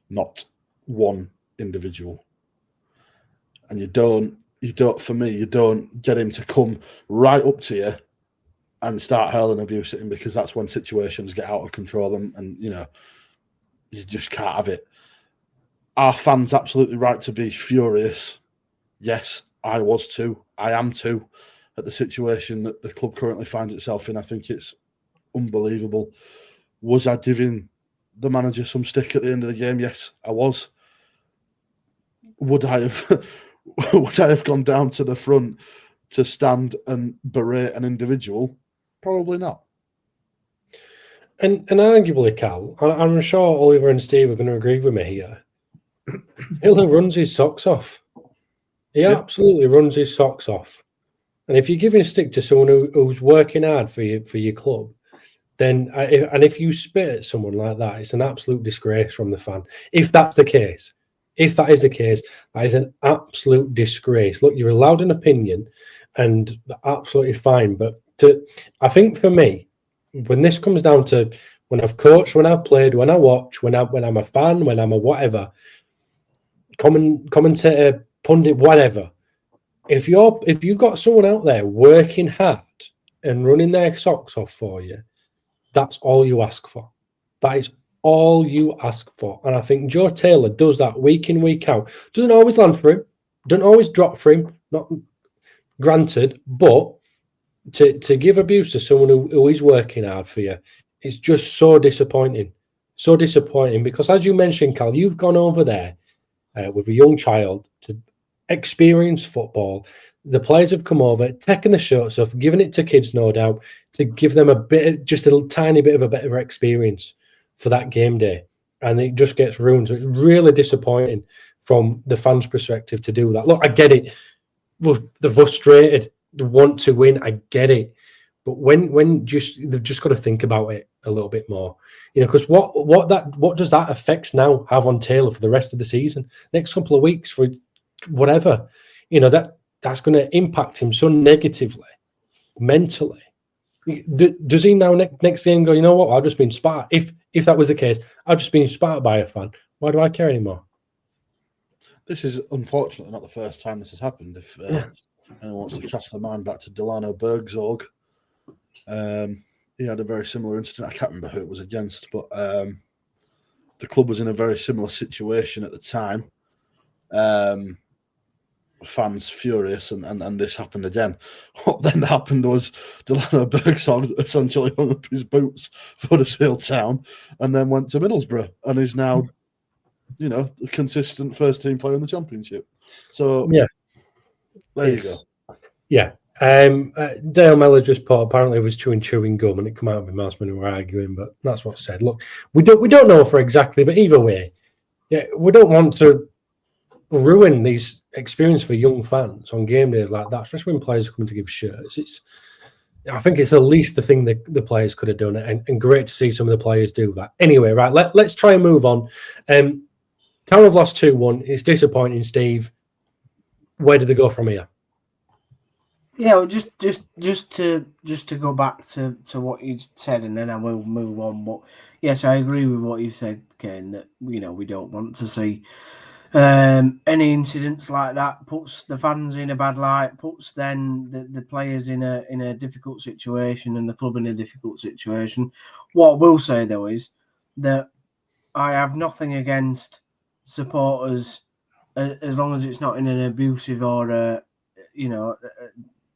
not one individual. And you don't, for me, you don't get him to come right up to you and start hurling abuse at him, because that's when situations get out of control and you know, you just can't have it. Are fans absolutely right to be furious? Yes, I was too. I am too, at the situation that the club currently finds itself in. I think it's unbelievable. Was I giving the manager some stick at the end of the game? Yes, I was. Would I have gone down to the front to stand and berate an individual? Probably not. And arguably, Cal, I'm sure Oliver and Steve are going to agree with me here. Hiller runs his socks off. He absolutely runs his socks off. And if you're giving a stick to someone who's working hard for your club, then if you spit at someone like that, it's an absolute disgrace from the fan. If that's the case, if that is the case, that is an absolute disgrace. Look, you're allowed an opinion, and absolutely fine. But I think for me, when this comes down to when I've coached, when I've played, when I watch, when I'm a fan, when I'm a whatever, commentator, pundit, whatever. If you've got someone out there working hard and running their socks off for you, that's all you ask for. That is all you ask for. And I think Joe Taylor does that week in, week out. Doesn't always land for him, doesn't always drop for him, not granted, but to give abuse to someone who is working hard for you, it's just so disappointing. So disappointing, because as you mentioned, Cal, you've gone over there with a young child to experience football. The players have come over, taken the shirts off, given it to kids, no doubt, to give them just a tiny bit of a better experience for that game day. And it just gets ruined. So it's really disappointing from the fans' perspective to do that. Look, I get it. They're frustrated. They want to win. I get it. But when they've just got to think about it a little bit more. You know, because what does that effect now have on Taylor for the rest of the season? Next couple of weeks for whatever, you know, that's going to impact him so negatively, mentally. Does he now next game go, you know what, I've just been spat? If that was the case, I've just been spat by a fan. Why do I care anymore? This is unfortunately not the first time this has happened. If anyone wants to cast their mind back to Delano Bergzorg, he had a very similar incident. I can't remember who it was against, but the club was in a very similar situation at the time. Fans furious, and this happened again. What then happened was Delano Bergzorg essentially hung up his boots for Huddersfield Town and then went to Middlesbrough and is now, you know, a consistent first team player in the Championship. So yeah, there you go. Yeah. Dale Mellor just put apparently he was chewing gum, and it came out with Marsman who were arguing, but that's what's said. Look, we don't know for exactly, but either way, yeah, we don't want to ruin these experience for young fans on game days like that, especially when players are coming to give shirts. I think it's the least the thing that the players could have done, and great to see some of the players do that. Anyway, right, let's try and move on. Town have lost 2-1. It's disappointing, Steve. Where do they go from here? Yeah, well, just to go back to what you said, and then I will move on. But yes, I agree with what you said, Kaine, that, you know, we don't want to see any incidents like that. Puts the fans in a bad light, puts then the players in a difficult situation, and the club in a difficult situation. What I will say though is that I have nothing against supporters as long as it's not in an abusive or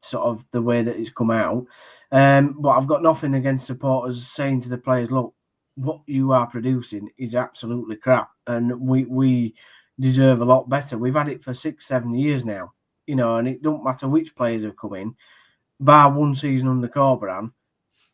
sort of the way that it's come out. But I've got nothing against supporters saying to the players, look, what you are producing is absolutely crap, and we deserve a lot better. We've had it for 6-7 years now, you know, and it don't matter which players have come in, bar one season under Corberan,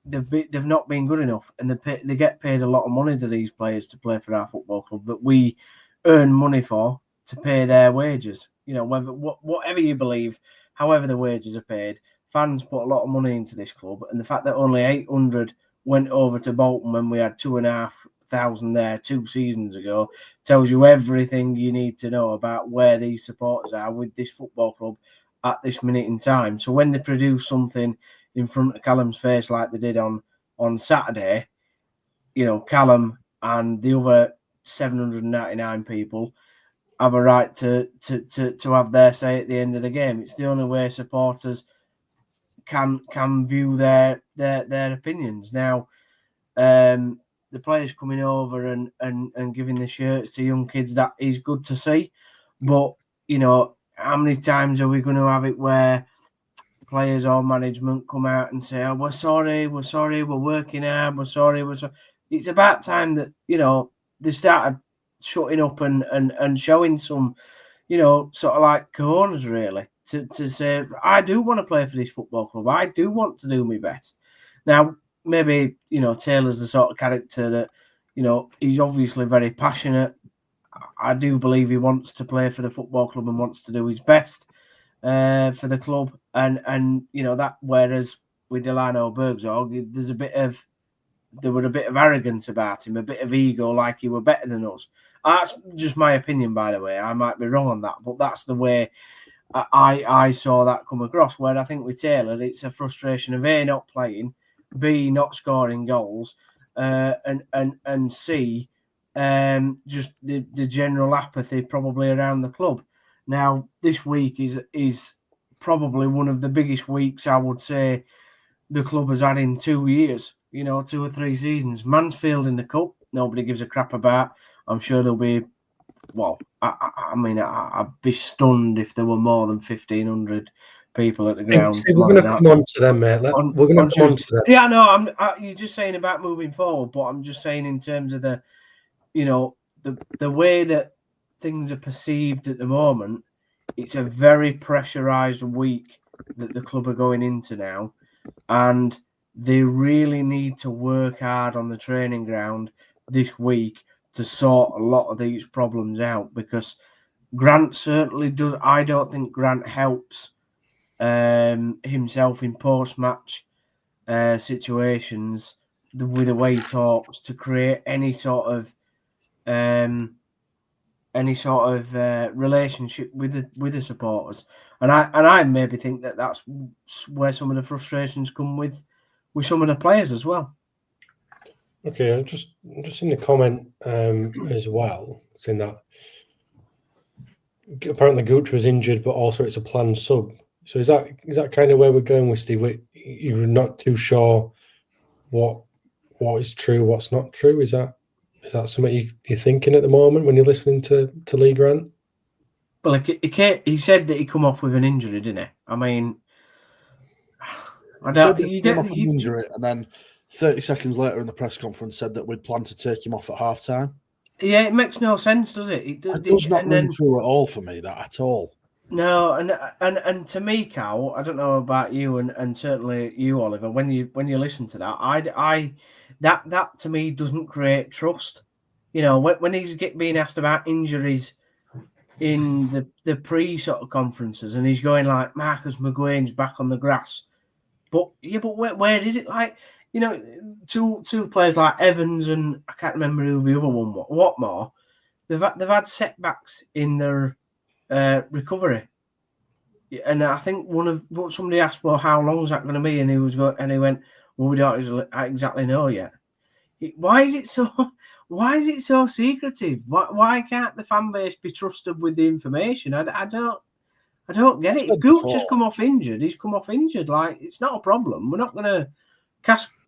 they've not been good enough, and they get paid a lot of money to these players to play for our football club that we earn money for to pay their wages. You know, whatever you believe, however the wages are paid, fans put a lot of money into this club, and the fact that only 800 went over to Bolton when we had 2,500 there 2 seasons ago tells you everything you need to know about where these supporters are with this football club at this minute in time. So when they produce something in front of Callum's face like they did on on Saturday, Callum and the other 799 people have a right to have their say at the end of the game. It's the only way supporters can view their opinions. Now, the players coming over and giving the shirts to young kids, that is good to see. But, how many times are we going to have it where players or management come out and say, "Oh, we're sorry, we're working hard, we're sorry." It's about time that, they started shutting up and showing some, sort of like cojones, really, to say, I do want to play for this football club. I do want to do my best. Now, maybe, Taylor's the sort of character that, he's obviously very passionate. I do believe he wants to play for the football club and wants to do his best for the club. And that, whereas with Delano Bergzorg, there were a bit of arrogance about him, a bit of ego, like he were better than us. That's just my opinion, by the way. I might be wrong on that, but that's the way I saw that come across. Where I think with Taylor, it's a frustration of A, not playing, B, not scoring goals, and C, just the general apathy probably around the club. Now, this week is probably one of the biggest weeks, I would say, the club has had in 2 years, 2 or 3 seasons. Mansfield in the cup, nobody gives a crap about. I'm sure there'll be, I'd be stunned if there were more than 1,500 people at the ground. Steve, we're going to come on to them, mate. We're going to come on to them. Yeah, no, you're just saying about moving forward, but I'm just saying in terms of the way that things are perceived at the moment, it's a very pressurised week that the club are going into now, and they really need to work hard on the training ground this week to sort a lot of these problems out, because Grant certainly does. I don't think Grant helps himself in post-match situations with the way he talks to create any sort of relationship with the supporters, and I maybe think that that's where some of the frustrations come with some of the players as well. Okay, I'm just in the comment as well, saying that apparently Gooch was injured, but also it's a planned sub. So is that kind of where we're going with Steve? You're not too sure what is true, what's not true. Is that something you're thinking at the moment when you're listening to Lee Grant? Well, he said that he come off with an injury, didn't he? I mean, he said that he came off with an injury, and then 30 seconds later in the press conference said that we'd planned to take him off at half time. Yeah, it makes no sense, does it? It does not ring true at all for me, that at all. No, and to me, Cal, I don't know about you, and certainly you, Oliver. When you listen to that, that to me doesn't create trust. When he's being asked about injuries in the pre sort of conferences, and he's going like Marcus McGuane's back on the grass, but where is it? Like, two players like Evans and I can't remember who the other one was. Watmore, they've had setbacks in their recovery, and I think somebody asked, well, how long is that going to be? And he went, well, we don't exactly know yet. Why is it so secretive? Why can't the fan base be trusted with the information? I don't get it. If Gooch has come off injured, he's come off injured. Like, it's not a problem. We're not going to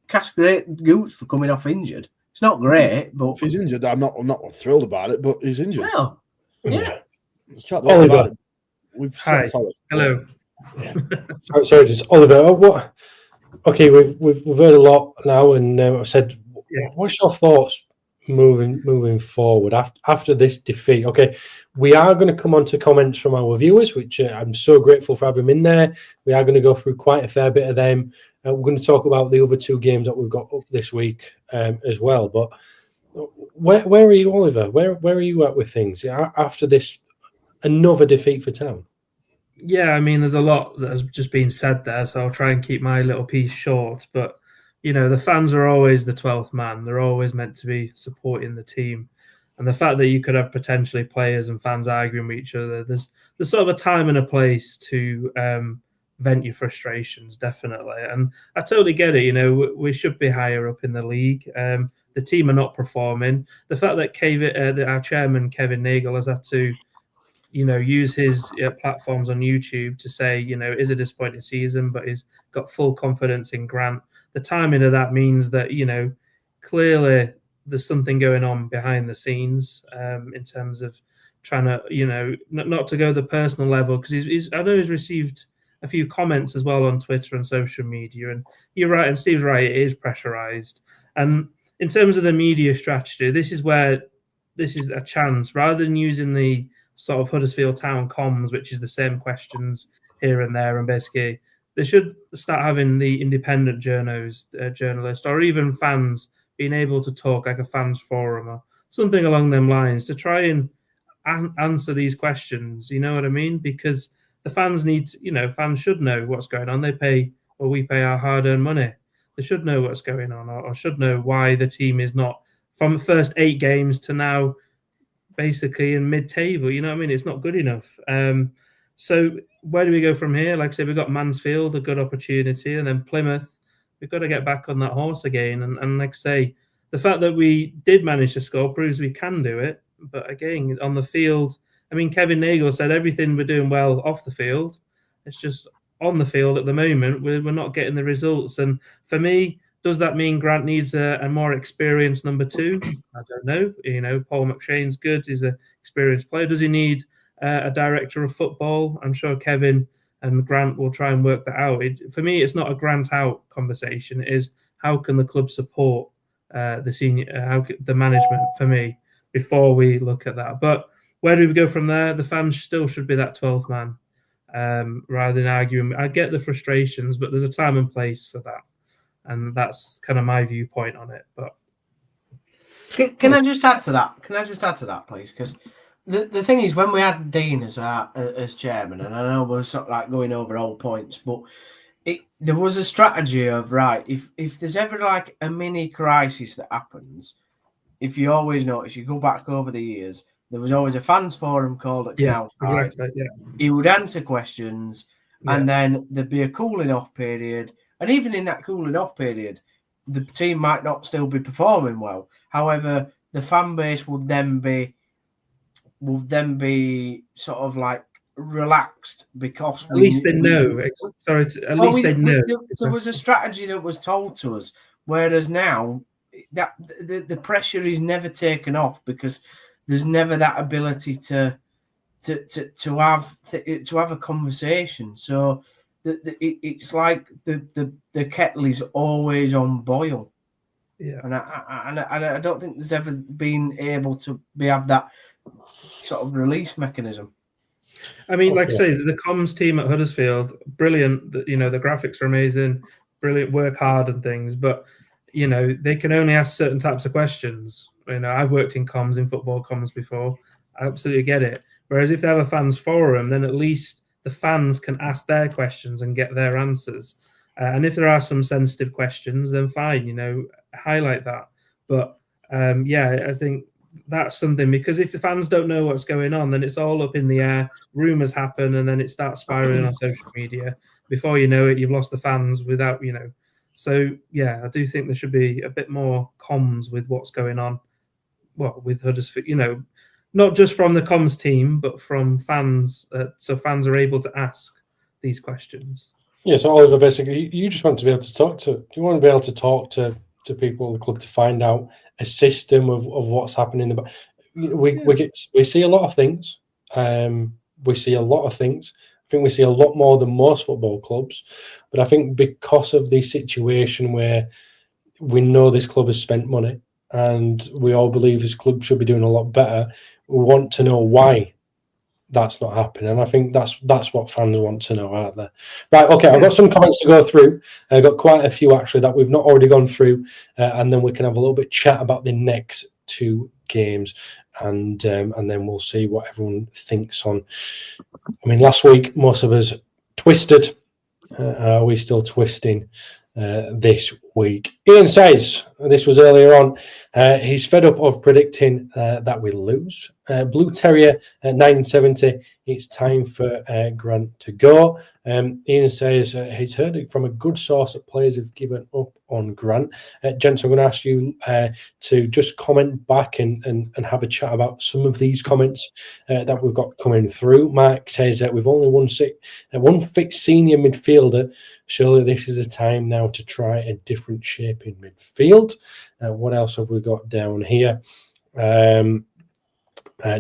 castrate Gooch for coming off injured. It's not great, but if he's injured, I'm not thrilled about it. But he's injured. No, yeah. You can't do about it. Hi. Hello. Yeah. sorry, just Oliver. What? Okay, we've heard a lot now, and I've said, what's your thoughts moving forward after this defeat? Okay, we are going to come on to comments from our viewers, which I'm so grateful for having them in there. We are going to go through quite a fair bit of them. We're going to talk about the other 2 games that we've got up this week as well. But where are you, Oliver? Where are you at with things after this another defeat for Town? Yeah, I mean, there's a lot that has just been said there, so I'll try and keep my little piece short. But, the fans are always the 12th man. They're always meant to be supporting the team. And the fact that you could have potentially players and fans arguing with each other, there's sort of a time and a place to vent your frustrations, definitely. And I totally get it. You know, we should be higher up in the league. The team are not performing. The fact that our chairman, Kevin Nagel, has had to, you know, use his platforms on YouTube to say, you know, it is a disappointing season, but he's got full confidence in Grant. The timing of that means that, you know, clearly there's something going on behind the scenes in terms of trying to, you know, not to go the personal level, because I know he's received a few comments as well on Twitter and social media, and you're right, and Steve's right, it is pressurized. And in terms of the media strategy, this is a chance, rather than using the sort of Huddersfield Town comms, which is the same questions here and there, and basically they should start having the independent journalists or even fans being able to talk like a fans forum or something along them lines to try and answer these questions. You know what I mean? Because the fans fans should know what's going on. We pay our hard-earned money. They should know what's going on, or should know why the team is not, from the first 8 games to now, basically in mid-table. You know what I mean? It's not good enough. So where do we go from here? Like I said, we've got Mansfield, a good opportunity, and then Plymouth. We've got to get back on that horse again. And like I say, the fact that we did manage to score proves we can do it. But again, on the field, I mean, Kevin Nagel said everything we're doing well off the field. It's just on the field at the moment, we're not getting the results. And for me, does that mean Grant needs a more experienced number 2? I don't know. You know, Paul McShane's good. He's an experienced player. Does he need a director of football? I'm sure Kevin and Grant will try and work that out. For me, it's not a Grant out conversation. It is, how can the club support the management, for me, before we look at that. But where do we go from there? The fans still should be that 12th man, rather than arguing. I get the frustrations, but there's a time and place for that. And that's kind of my viewpoint on it. But can I just add to that? Please? Because the thing is, when we had Dean as chairman, and I know we're sort of like going over old points, but there was a strategy of, right, if there's ever like a mini crisis that happens, if you always notice, you go back over the years, there was always a fans forum called at Canal. Exactly. Yeah. He would answer questions, and then there'd be a cooling off period. And even in that cooling off period, the team might not still be performing well. However, the fan base will then be sort of like relaxed, because at least they know. There was a strategy that was told to us, whereas now that the pressure is never taken off, because there's never that ability to have a conversation. So it's like the kettle is always on boil. Yeah, and I don't think there's ever been able to have that sort of release mechanism. I mean, like I say, the comms team at Huddersfield, brilliant. You know, the graphics are amazing, brilliant, work hard and things, but you know, they can only ask certain types of questions. You know, I've worked in comms, in football comms before. I absolutely get it. Whereas if they have a fans forum, then at least the fans can ask their questions and get their answers. And if there are some sensitive questions, then fine, you know, highlight that. But I think that's something, because if the fans don't know what's going on, then it's all up in the air. Rumours happen, and then it starts spiraling on social media. Before you know it, you've lost the fans without, you know. So, yeah, I do think there should be a bit more comms with what's going on. Well, with Huddersfield, you know, not just from the comms team, but from fans, so fans are able to ask these questions. Yeah, so Oliver, basically, you just want to be able to talk to people in the club to find out a system of what's happening. We see a lot of things. I think we see a lot more than most football clubs. But I think because of the situation where we know this club has spent money and we all believe this club should be doing a lot better, we want to know why that's not happening. And I think that's what fans want to know, aren't they? Right, okay, I've got some comments to go through. I've got quite a few, actually, that we've not already gone through. And then we can have a little bit chat about the next 2 games. And then we'll see what everyone thinks on. I mean, last week, most of us twisted. Are we still twisting? this week. Ian says, this was earlier on, he's fed up of predicting that we lose. Blue Terrier at 970, it's time for Grant to go. Ian says he's heard it from a good source that players have given up on Grant. Gents, I'm going to ask you to just comment back and have a chat about some of these comments that we've got coming through. Mark says that we've only one fixed senior midfielder. Surely this is a time now to try a different shape in midfield. What else have we got down here?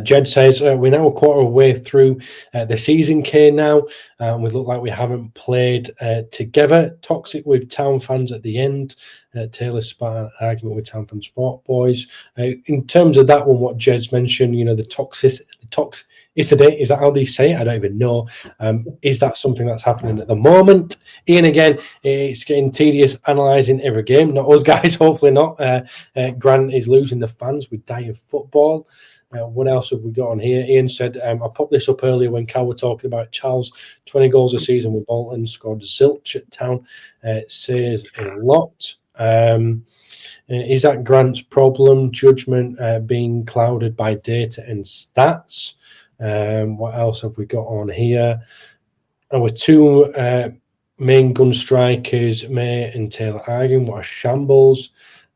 Jed says, we're now a quarter of the way through the season, Kaine, now. We look like we haven't played together. Toxic with Town fans at the end. Taylor Spartan argument with Town fans fought, boys. In terms of that one, what Jed's mentioned, the toxicity, is that how they say it? I don't even know. Is that something that's happening at the moment? Ian, again, it's getting tedious analysing every game. Not us guys, hopefully not. Grant is losing the fans. We die of football. What else have we got on here? Ian said, I popped this up earlier when Cal were talking about Charles, 20 goals a season with Bolton, scored zilch at Town. Says a lot. Is that Grant's problem? Judgment being clouded by data and stats. What else have we got on here? Our two main gun strikers, May and Taylor Argan, what a shambles.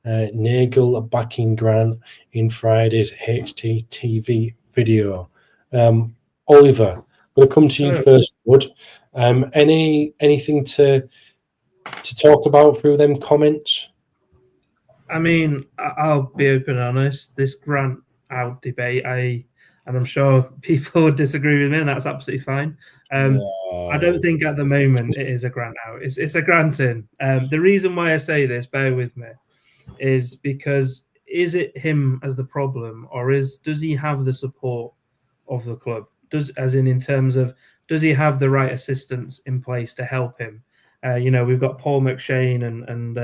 Nagel backing Grant in Friday's HTTV video. Oliver, I'm going to come to you first, Wood. Anything to talk about through them comments? I mean, I'll be open and honest. This Grant out debate, and I'm sure people would disagree with me, and that's absolutely fine. I don't think at the moment it is a Grant out. It's a Grant in. The reason why I say this, bear with me, is because is it him as the problem, or does he have the support of the club? In terms of, does he have the right assistants in place to help him? We've got Paul McShane and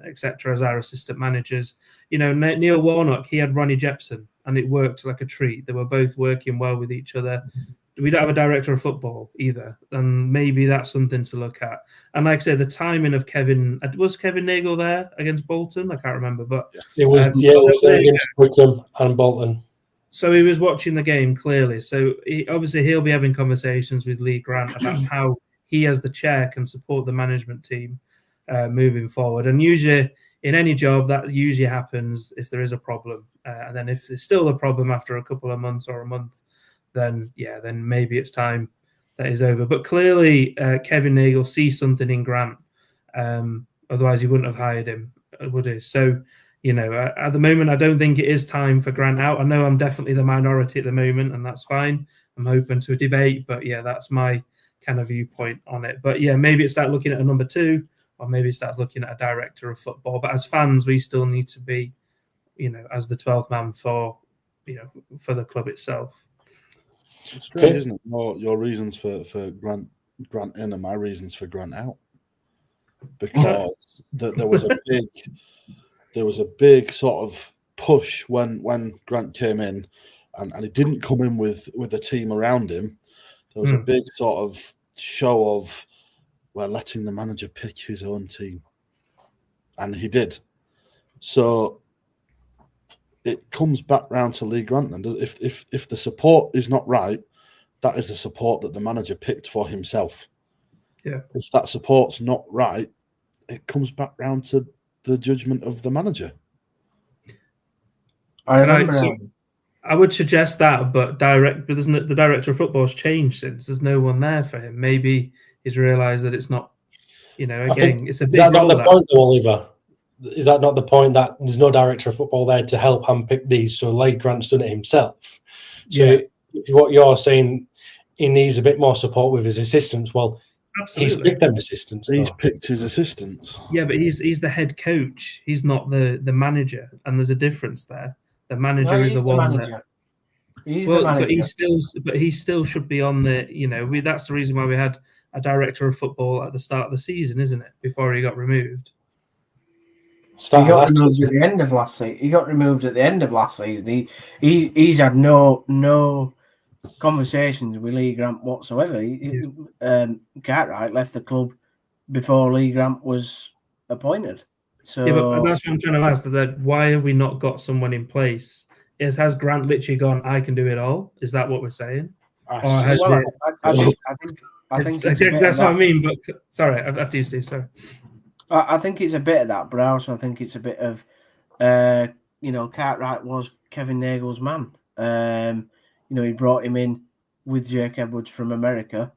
etc. as our assistant managers. Neil Warnock, he had Ronnie Jepson, and it worked like a treat. They were both working well with each other. We don't have a director of football either, and maybe that's something to look at. And like I say, the timing of was Kevin Nagel there against Bolton? I can't remember, but it was there against Wickham and Bolton. So he was watching the game clearly. So he'll be having conversations with Lee Grant about how he, as the chair, can support the management team moving forward. And usually, in any job, that usually happens if there is a problem, and then if there's still a problem after a couple of months or a month, then maybe it's time that is over. But clearly, Kevin Nagel sees something in Grant. Otherwise, he wouldn't have hired him, would he? So, at the moment, I don't think it is time for Grant out. I know I'm definitely the minority at the moment, and that's fine. I'm open to a debate, but that's my kind of viewpoint on it. But maybe it's start looking at a number 2, or maybe it starts looking at a director of football. But as fans, we still need to be, as the 12th man for the club itself. It's strange, isn't it? Your reasons for Grant in and my reasons for Grant out, because there was a big sort of push when Grant came in, and he didn't come in with a team around him. There was a big sort of show of letting the manager pick his own team, and he did. So it comes back round to Lee Grant then. If the support is not right, that is the support that the manager picked for himself. Yeah. If that support's not right, it comes back round to the judgment of the manager. I would suggest that, but the director of football has changed since. There's no one there for him. Maybe he's realised that it's not. It's a big. Is that not the point, though, Oliver? Is that not the point, that there's no director of football there to help handpick these? So Lee Grant's done it himself. So what you're saying, he needs a bit more support with his assistants. Well, absolutely. He's picked them assistants. He's picked his assistants. Yeah, but he's the head coach. He's not the manager, and there's a difference there. The manager is the one that. He's the manager. But he still should be on the. That's the reason why we had a director of football at the start of the season, isn't it? Before he got removed. He got removed at the end of last season. He's had no conversations with Lee Grant whatsoever. Cartwright left the club before Lee Grant was appointed. So yeah, but that's what I'm trying to ask. That why have we not got someone in place? Has Grant literally gone? I can do it all. Is that what we're saying? Or has well, it? I think it's That's what I mean. But sorry, after you, Steve. Sorry. I think it's a bit of that, but I also think it's a bit of, Cartwright was Kevin Nagle's man. He brought him in with Jake Edwards from America,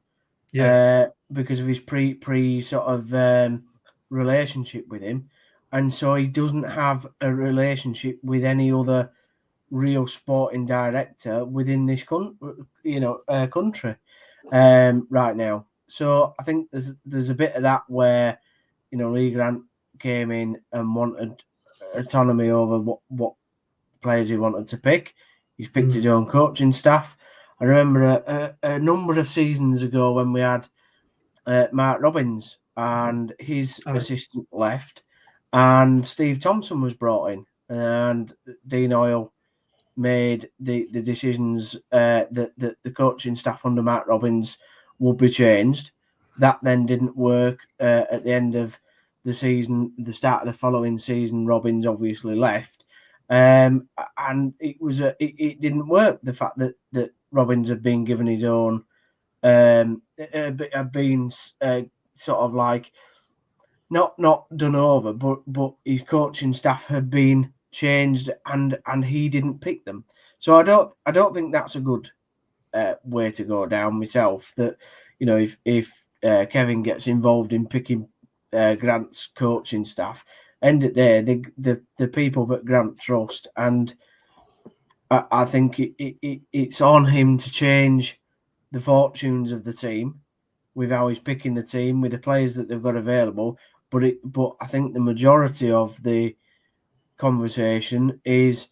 because of his pre sort of relationship with him, and so he doesn't have a relationship with any other real sporting director within this country right now. So I think there's a bit of that where Lee Grant came in and wanted autonomy over what players he wanted to pick. He's picked his own coaching staff. I remember a number of seasons ago when we had Mark Robbins and his assistant left, and Steve Thompson was brought in, and Dean Oyle made the decisions that the coaching staff under Mark Robbins would be changed. That then didn't work at the end of the season. The start of the following season, Robbins obviously left, and it didn't work. The fact that Robbins had been given his own, had been sort of like not done over, but his coaching staff had been changed, and he didn't pick them. So I don't think that's a good way to go down myself. That if Kevin gets involved in picking Grant's coaching staff, end of the day, the people that Grant trust, and I think it's on him to change the fortunes of the team with how he's picking the team, with the players that they've got available. But I think the majority of the conversation is,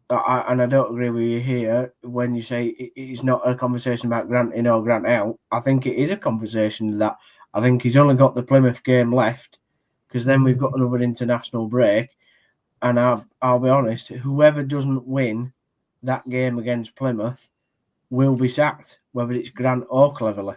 and I don't agree with you here when you say it's not a conversation about Grant in or Grant out. I think it is a conversation that I think he's only got the Plymouth game left, because then we've got another international break, and I'll be honest, whoever doesn't win that game against Plymouth will be sacked, whether it's Grant or Cleverly.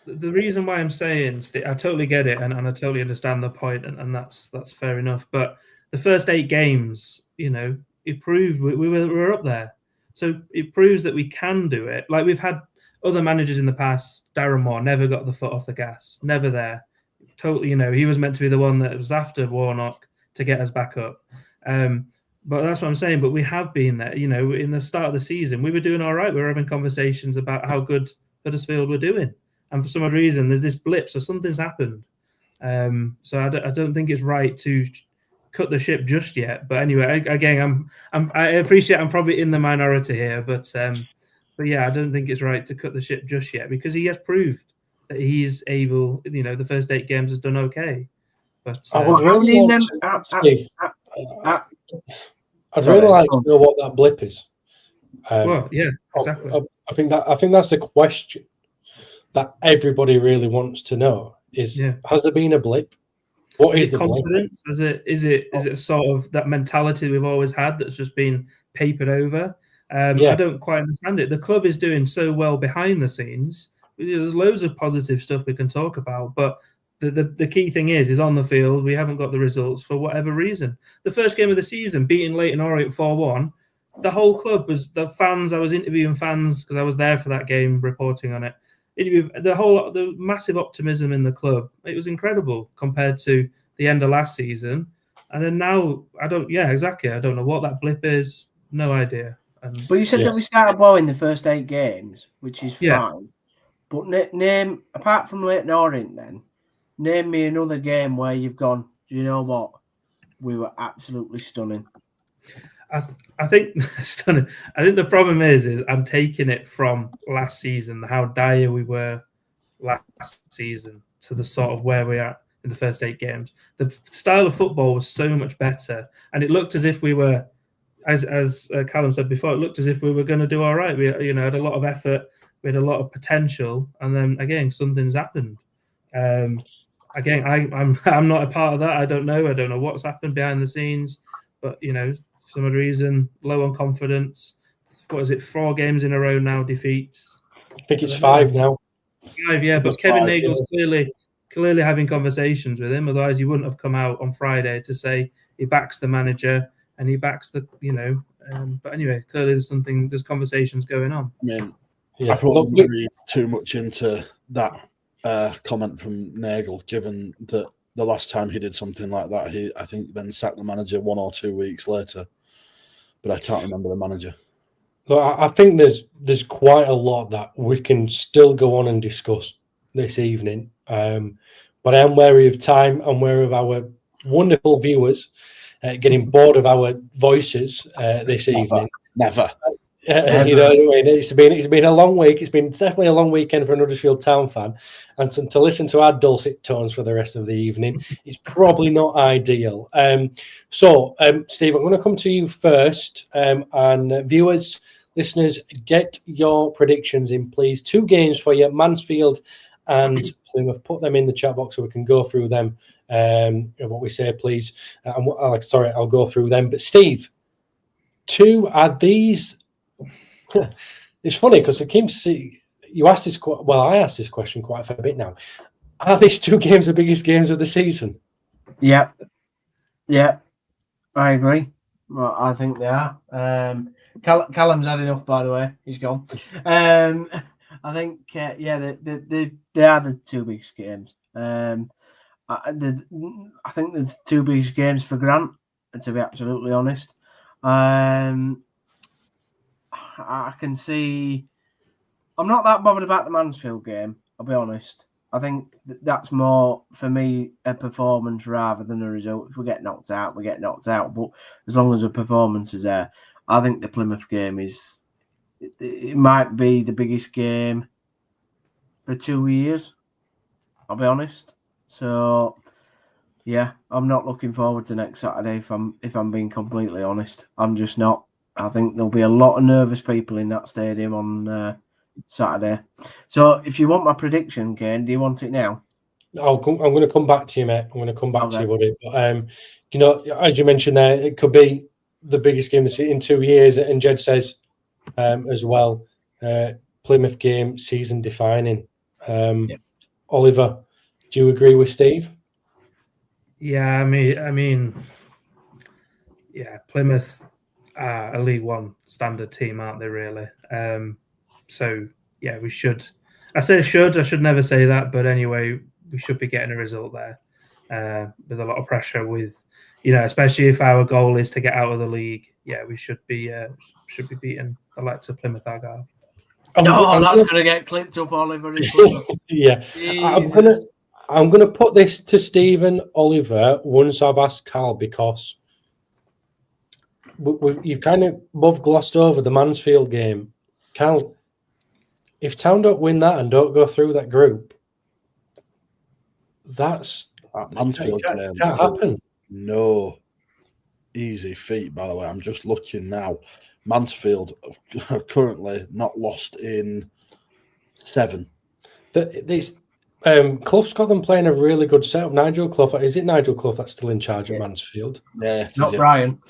The reason why I'm saying, I totally get it, and I totally understand the point, and that's fair enough. But the first 8 games, it proved we were up there. So it proves that we can do it. Like we've had other managers in the past. Darren Moore never got the foot off the gas, never there. Totally, he was meant to be the one that was after Warnock to get us back up. But that's what I'm saying. But we have been there. In the start of the season, we were doing all right. We were having conversations about how good Huddersfield were doing. And for some odd reason, there's this blip, so something's happened. So I don't think it's right to cut the ship just yet. But anyway, again, I appreciate I'm probably in the minority here, but yeah, I don't think it's right to cut the ship just yet, because he has proved that he's able. The first 8 games has done okay. But I would really like to know what that blip is. Well, yeah, exactly. I think that's the question that everybody really wants to know is, has there been a blip? What is the confidence? Blip? Is it sort of that mentality we've always had that's just been papered over? I don't quite understand it. The club is doing so well behind the scenes. There's loads of positive stuff we can talk about, but the key thing is on the field, we haven't got the results for whatever reason. The first game of the season, beating Leyton Orient 4-1, the whole club was, the fans, I was interviewing fans because I was there for that game, reporting on it. The massive optimism in the club, it was incredible compared to the end of last season. And then now, I don't know what that blip is, no idea. But you said that we started well in the first 8 games, which is fine. But name, apart from Leyton Orient then, name me another game where you've gone, do you know what? We were absolutely stunning. I think stunning. I think the problem is I'm taking it from last season, how dire we were last season, to the sort of where we are in the first 8 games. The style of football was so much better, and it looked as if we were, as Callum said before, it looked as if we were going to do all right. We had a lot of effort, we had a lot of potential, and then again something's happened. Again, I'm not a part of that. I don't know what's happened behind the scenes, but for some reason, low on confidence. What is it? 4 games in a row now, defeats. I think it's 5 now. 5, yeah. But Kevin Nagle's clearly clearly having conversations with him. Otherwise, he wouldn't have come out on Friday to say he backs the manager and he backs the, but anyway, clearly there's conversations going on. I mean, Yeah. I probably wouldn't read too much into that comment from Nagel, given that the last time he did something like that, I think then sacked the manager 1 or 2 weeks later. But I can't remember the manager. So I think there's quite a lot that we can still go on and discuss this evening. But I am wary of time. I'm wary of our wonderful viewers getting bored of our voices this evening. Never. You know what I mean? It's been a long week. It's been definitely a long weekend for an Huddersfield Town fan, and to listen to our dulcet tones for the rest of the evening is probably not ideal. So, Steve, I'm going to come to you first, and viewers, listeners, get your predictions in, please. 2 games for you, Mansfield and Plymouth. Put them in the chat box so we can go through them. What we say, please. I'll go through them. But Steve, 2 are these. It's funny because you asked this. Well, I asked this question quite a fair bit now. Are these 2 games the biggest games of the season? Yeah, I agree. Well, I think they are. Callum's had enough, by the way. He's gone. I think, they are the 2 biggest games. I think the 2 biggest games for Grant, to be absolutely honest. I can see. I'm not that bothered about the Mansfield game, I'll be honest. I think that's more, for me, a performance rather than a result. If we get knocked out, we get knocked out. But as long as the performance is there, I think the Plymouth game it might be the biggest game for 2 years, I'll be honest. So, yeah, I'm not looking forward to next Saturday if I'm being completely honest. I'm just not. I think there'll be a lot of nervous people in that stadium on Saturday. So, if you want my prediction, Kaine, do you want it now? I'm going to come back to you, mate. I'm going to come back to you, buddy. But, as you mentioned there, it could be the biggest game in 2 years. And Jed says as well, Plymouth game, season defining. Oliver, do you agree with Steve? Yeah, I mean, Plymouth are a League One standard team, aren't they? Really. So yeah, we should. I say should. I should never say that, but anyway, we should be getting a result there with a lot of pressure. With especially if our goal is to get out of the league, we should be beating the likes of Plymouth Argyle. That's going to get clipped up, Oliver. Yeah, I'm gonna put this to Stephen, Oliver, once I've asked Cal, because you've kind of both glossed over the Mansfield game. Cal, if Town don't win that and don't go through that group, that Mansfield game can't happen. No easy feat, by the way. I'm just looking now. Mansfield are currently not lost in 7. Clough's got them playing a really good setup. Nigel Clough, is it Nigel Clough that's still in charge at Mansfield? Yeah, not Brian.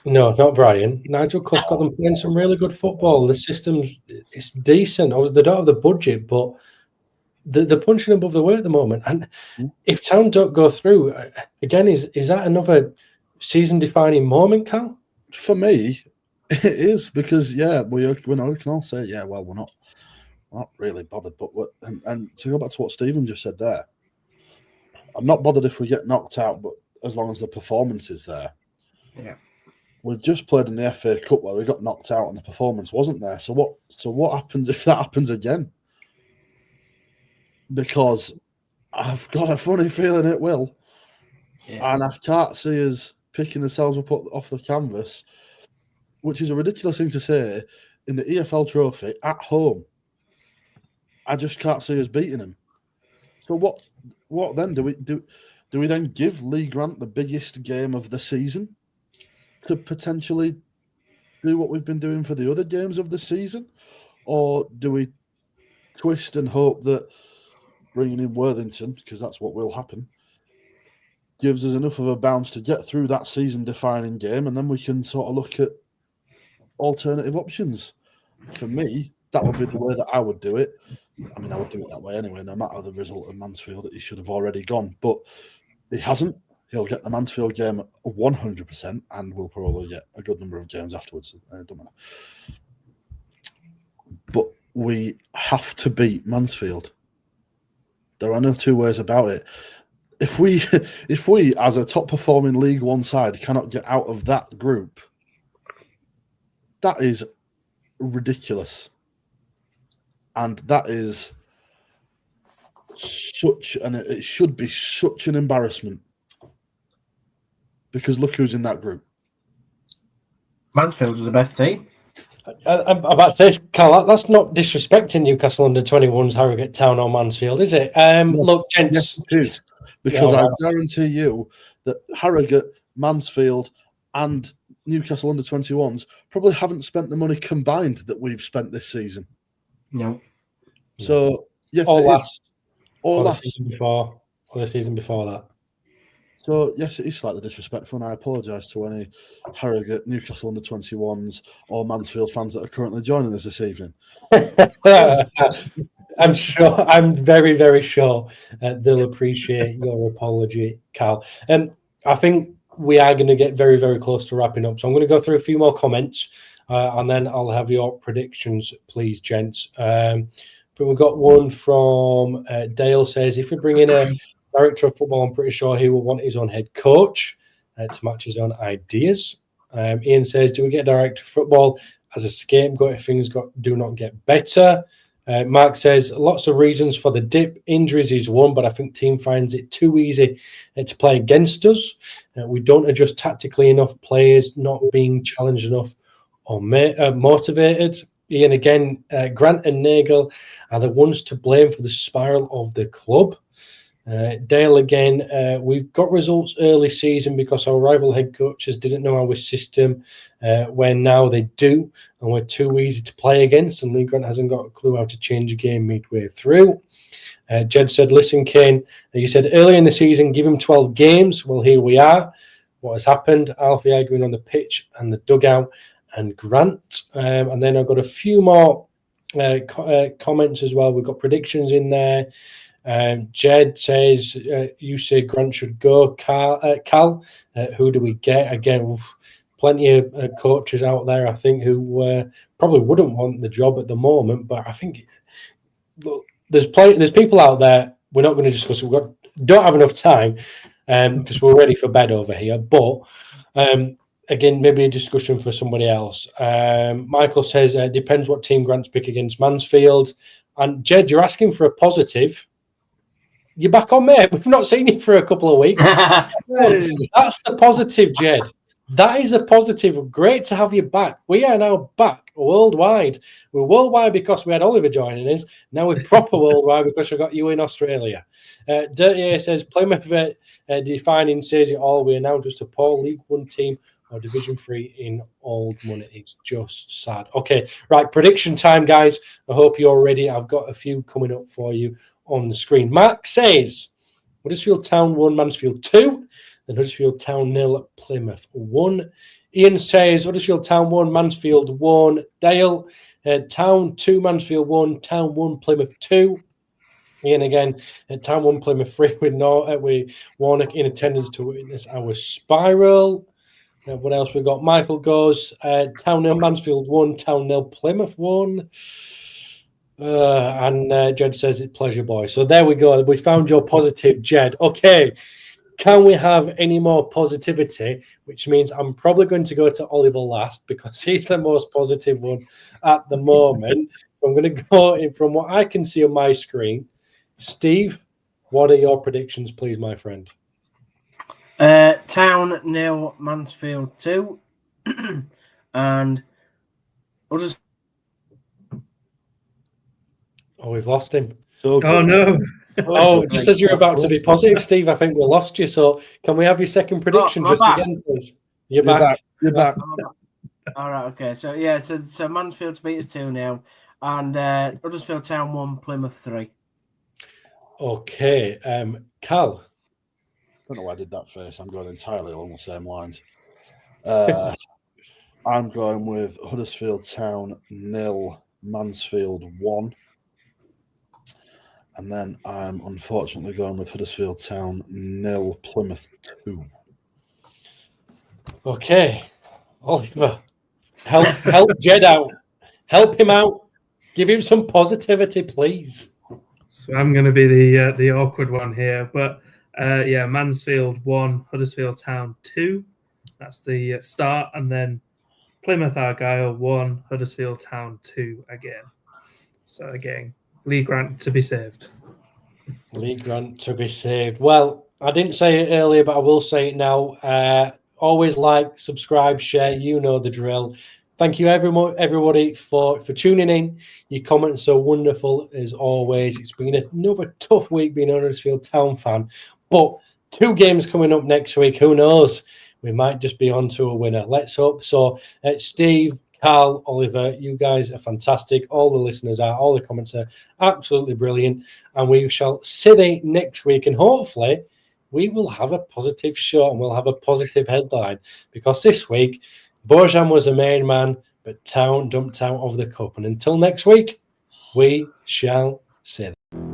No, not Brian. Nigel Clough's got them playing some really good football. The system's it's decent. They don't have the budget, but they're punching above the weight at the moment. And if Town don't go through, again, is that another season-defining moment, Cal? For me, it is, because we can all say, well, we're not really bothered. But and to go back to what Stephen just said there, I'm not bothered if we get knocked out, but as long as the performance is there. Yeah. We've just played in the FA Cup where we got knocked out and the performance wasn't there. So what happens if that happens again? Because I've got a funny feeling it will. Yeah. And I can't see us picking ourselves up off the canvas, which is a ridiculous thing to say, in the EFL Trophy at home. I just can't see us beating him. So what then? Do we then give Lee Grant the biggest game of the season to potentially do what we've been doing for the other games of the season? Or do we twist and hope that bringing in Worthington, because that's what will happen, gives us enough of a bounce to get through that season-defining game, and then we can sort of look at alternative options? For me, that would be the way that I would do it. I mean, I would do it that way anyway, no matter the result of Mansfield, he should have already gone. But he hasn't. He'll get the Mansfield game 100%, and we'll probably get a good number of games afterwards. Don't matter. But we have to beat Mansfield. There are no two ways about it. If we, as a top-performing League One side, cannot get out of that group, that is ridiculous. And that is it should be such an embarrassment. Because look who's in that group. Mansfield are the best team. I'm about to say, Cal, that's not disrespecting Newcastle under-21s, Harrogate Town or Mansfield, is it? Look, gents. Yes, it is. Because I guarantee you that Harrogate, Mansfield and Newcastle under-21s probably haven't spent the money combined that we've spent this season. No. So, yes, or it last, is. Or the last. season before, or the season before that. So, yes, it is slightly disrespectful, and I apologise to any Harrogate, Newcastle under-21s or Mansfield fans that are currently joining us this evening. I'm very, very sure they'll appreciate your apology, Cal. I think we are going to get very, very close to wrapping up. So I'm going to go through a few more comments and then I'll have your predictions, please, gents. But we've got one from Dale says, if we bring in a director of football, I'm pretty sure he will want his own head coach to match his own ideas. Ian says, do we get a director of football as a scapegoat if things do not get better? Mark says, lots of reasons for the dip. Injuries is one, but I think team finds it too easy to play against us. We don't adjust tactically enough, players not being challenged enough or motivated. Ian again, Grant and Nagel are the ones to blame for the spiral of the club. Dale again, we've got results early season because our rival head coaches didn't know our system when now they do, and we're too easy to play against, and Lee Grant hasn't got a clue how to change a game midway through. Jed said, listen, Kaine, you said earlier in the season, give him 12 games. Well, here we are. What has happened? Alfie arguing on the pitch and the dugout and Grant. And then I've got a few more comments as well. We've got predictions in there. Jed says, you say Grant should go. Cal, who do we get? Again, plenty of coaches out there, I think, who probably wouldn't want the job at the moment. But I think there's people out there. We're not going to discuss it. Don't have enough time because we're ready for bed over here. But again, maybe a discussion for somebody else. Michael says, depends what team Grant's pick against Mansfield. And Jed, you're asking for a positive. You're back on, mate. We've not seen you for a couple of weeks. That's the positive, Jed. That is a positive. Great to have you back. We are now back worldwide. We're worldwide because we had Oliver joining us. Now we're proper worldwide because we got you in Australia. Dirty A says, Plymouth defining says it all. We are now just a poor League One team or Division 3 in old money. It's just sad. Okay, right. Prediction time, guys. I hope you're ready. I've got a few coming up for you on the screen. Mark says, Huddersfield Town 1, Mansfield 2. Then Huddersfield Town 0, Plymouth 1. Ian says Huddersfield Town 1, Mansfield 1. Dale, Town 2, Mansfield 1. Town 1, Plymouth 2. Ian again, Town 1, Plymouth 3 with Warnock in attendance to witness our spiral. What else we got? Michael goes, Town 0, Mansfield 1. Town 0, Plymouth 1. And Jed says it's pleasure, boy. So there we go. We found your positive, Jed. Okay. Can we have any more positivity? Which means I'm probably going to go to Oliver last because he's the most positive one at the moment. I'm going to go in from what I can see on my screen. Steve, what are your predictions, please, my friend? Town 0, Mansfield 2. And others. Oh, we've lost him. Oh, no. Oh, just as you're about to be positive, Steve, I think we lost you. So can we have your second prediction again, please? You're back. You're back. All right, okay. So, yeah, so Mansfield to beat us 2-0 and Huddersfield Town 1, Plymouth 3. Okay. Cal? I don't know why I did that face. I'm going entirely along the same lines. I'm going with Huddersfield Town 0, Mansfield 1. And then I'm unfortunately going with Huddersfield Town 0, Plymouth 2. Okay, Oliver, help Jed out. Help him out. Give him some positivity, please. So I'm going to be the awkward one here, but Mansfield 1, Huddersfield Town 2. That's the start, and then Plymouth Argyle 1, Huddersfield Town 2 again. So again, Lee Grant to be saved. Lee Grant to be saved. Well, I didn't say it earlier, but I will say it now. Always like, subscribe, share. You know the drill. Thank you, everybody, for tuning in. Your comments are so wonderful as always. It's been another tough week being a Huddersfield Town fan, but 2 games coming up next week. Who knows? We might just be on to a winner. Let's hope so. Steve, Carl, Oliver, you guys are fantastic. All the listeners are. All the comments are absolutely brilliant. And we shall see you next week. And hopefully we will have a positive show and we'll have a positive headline. Because this week, Bojan was the main man, but Town dumped out of the cup. And until next week, we shall see you.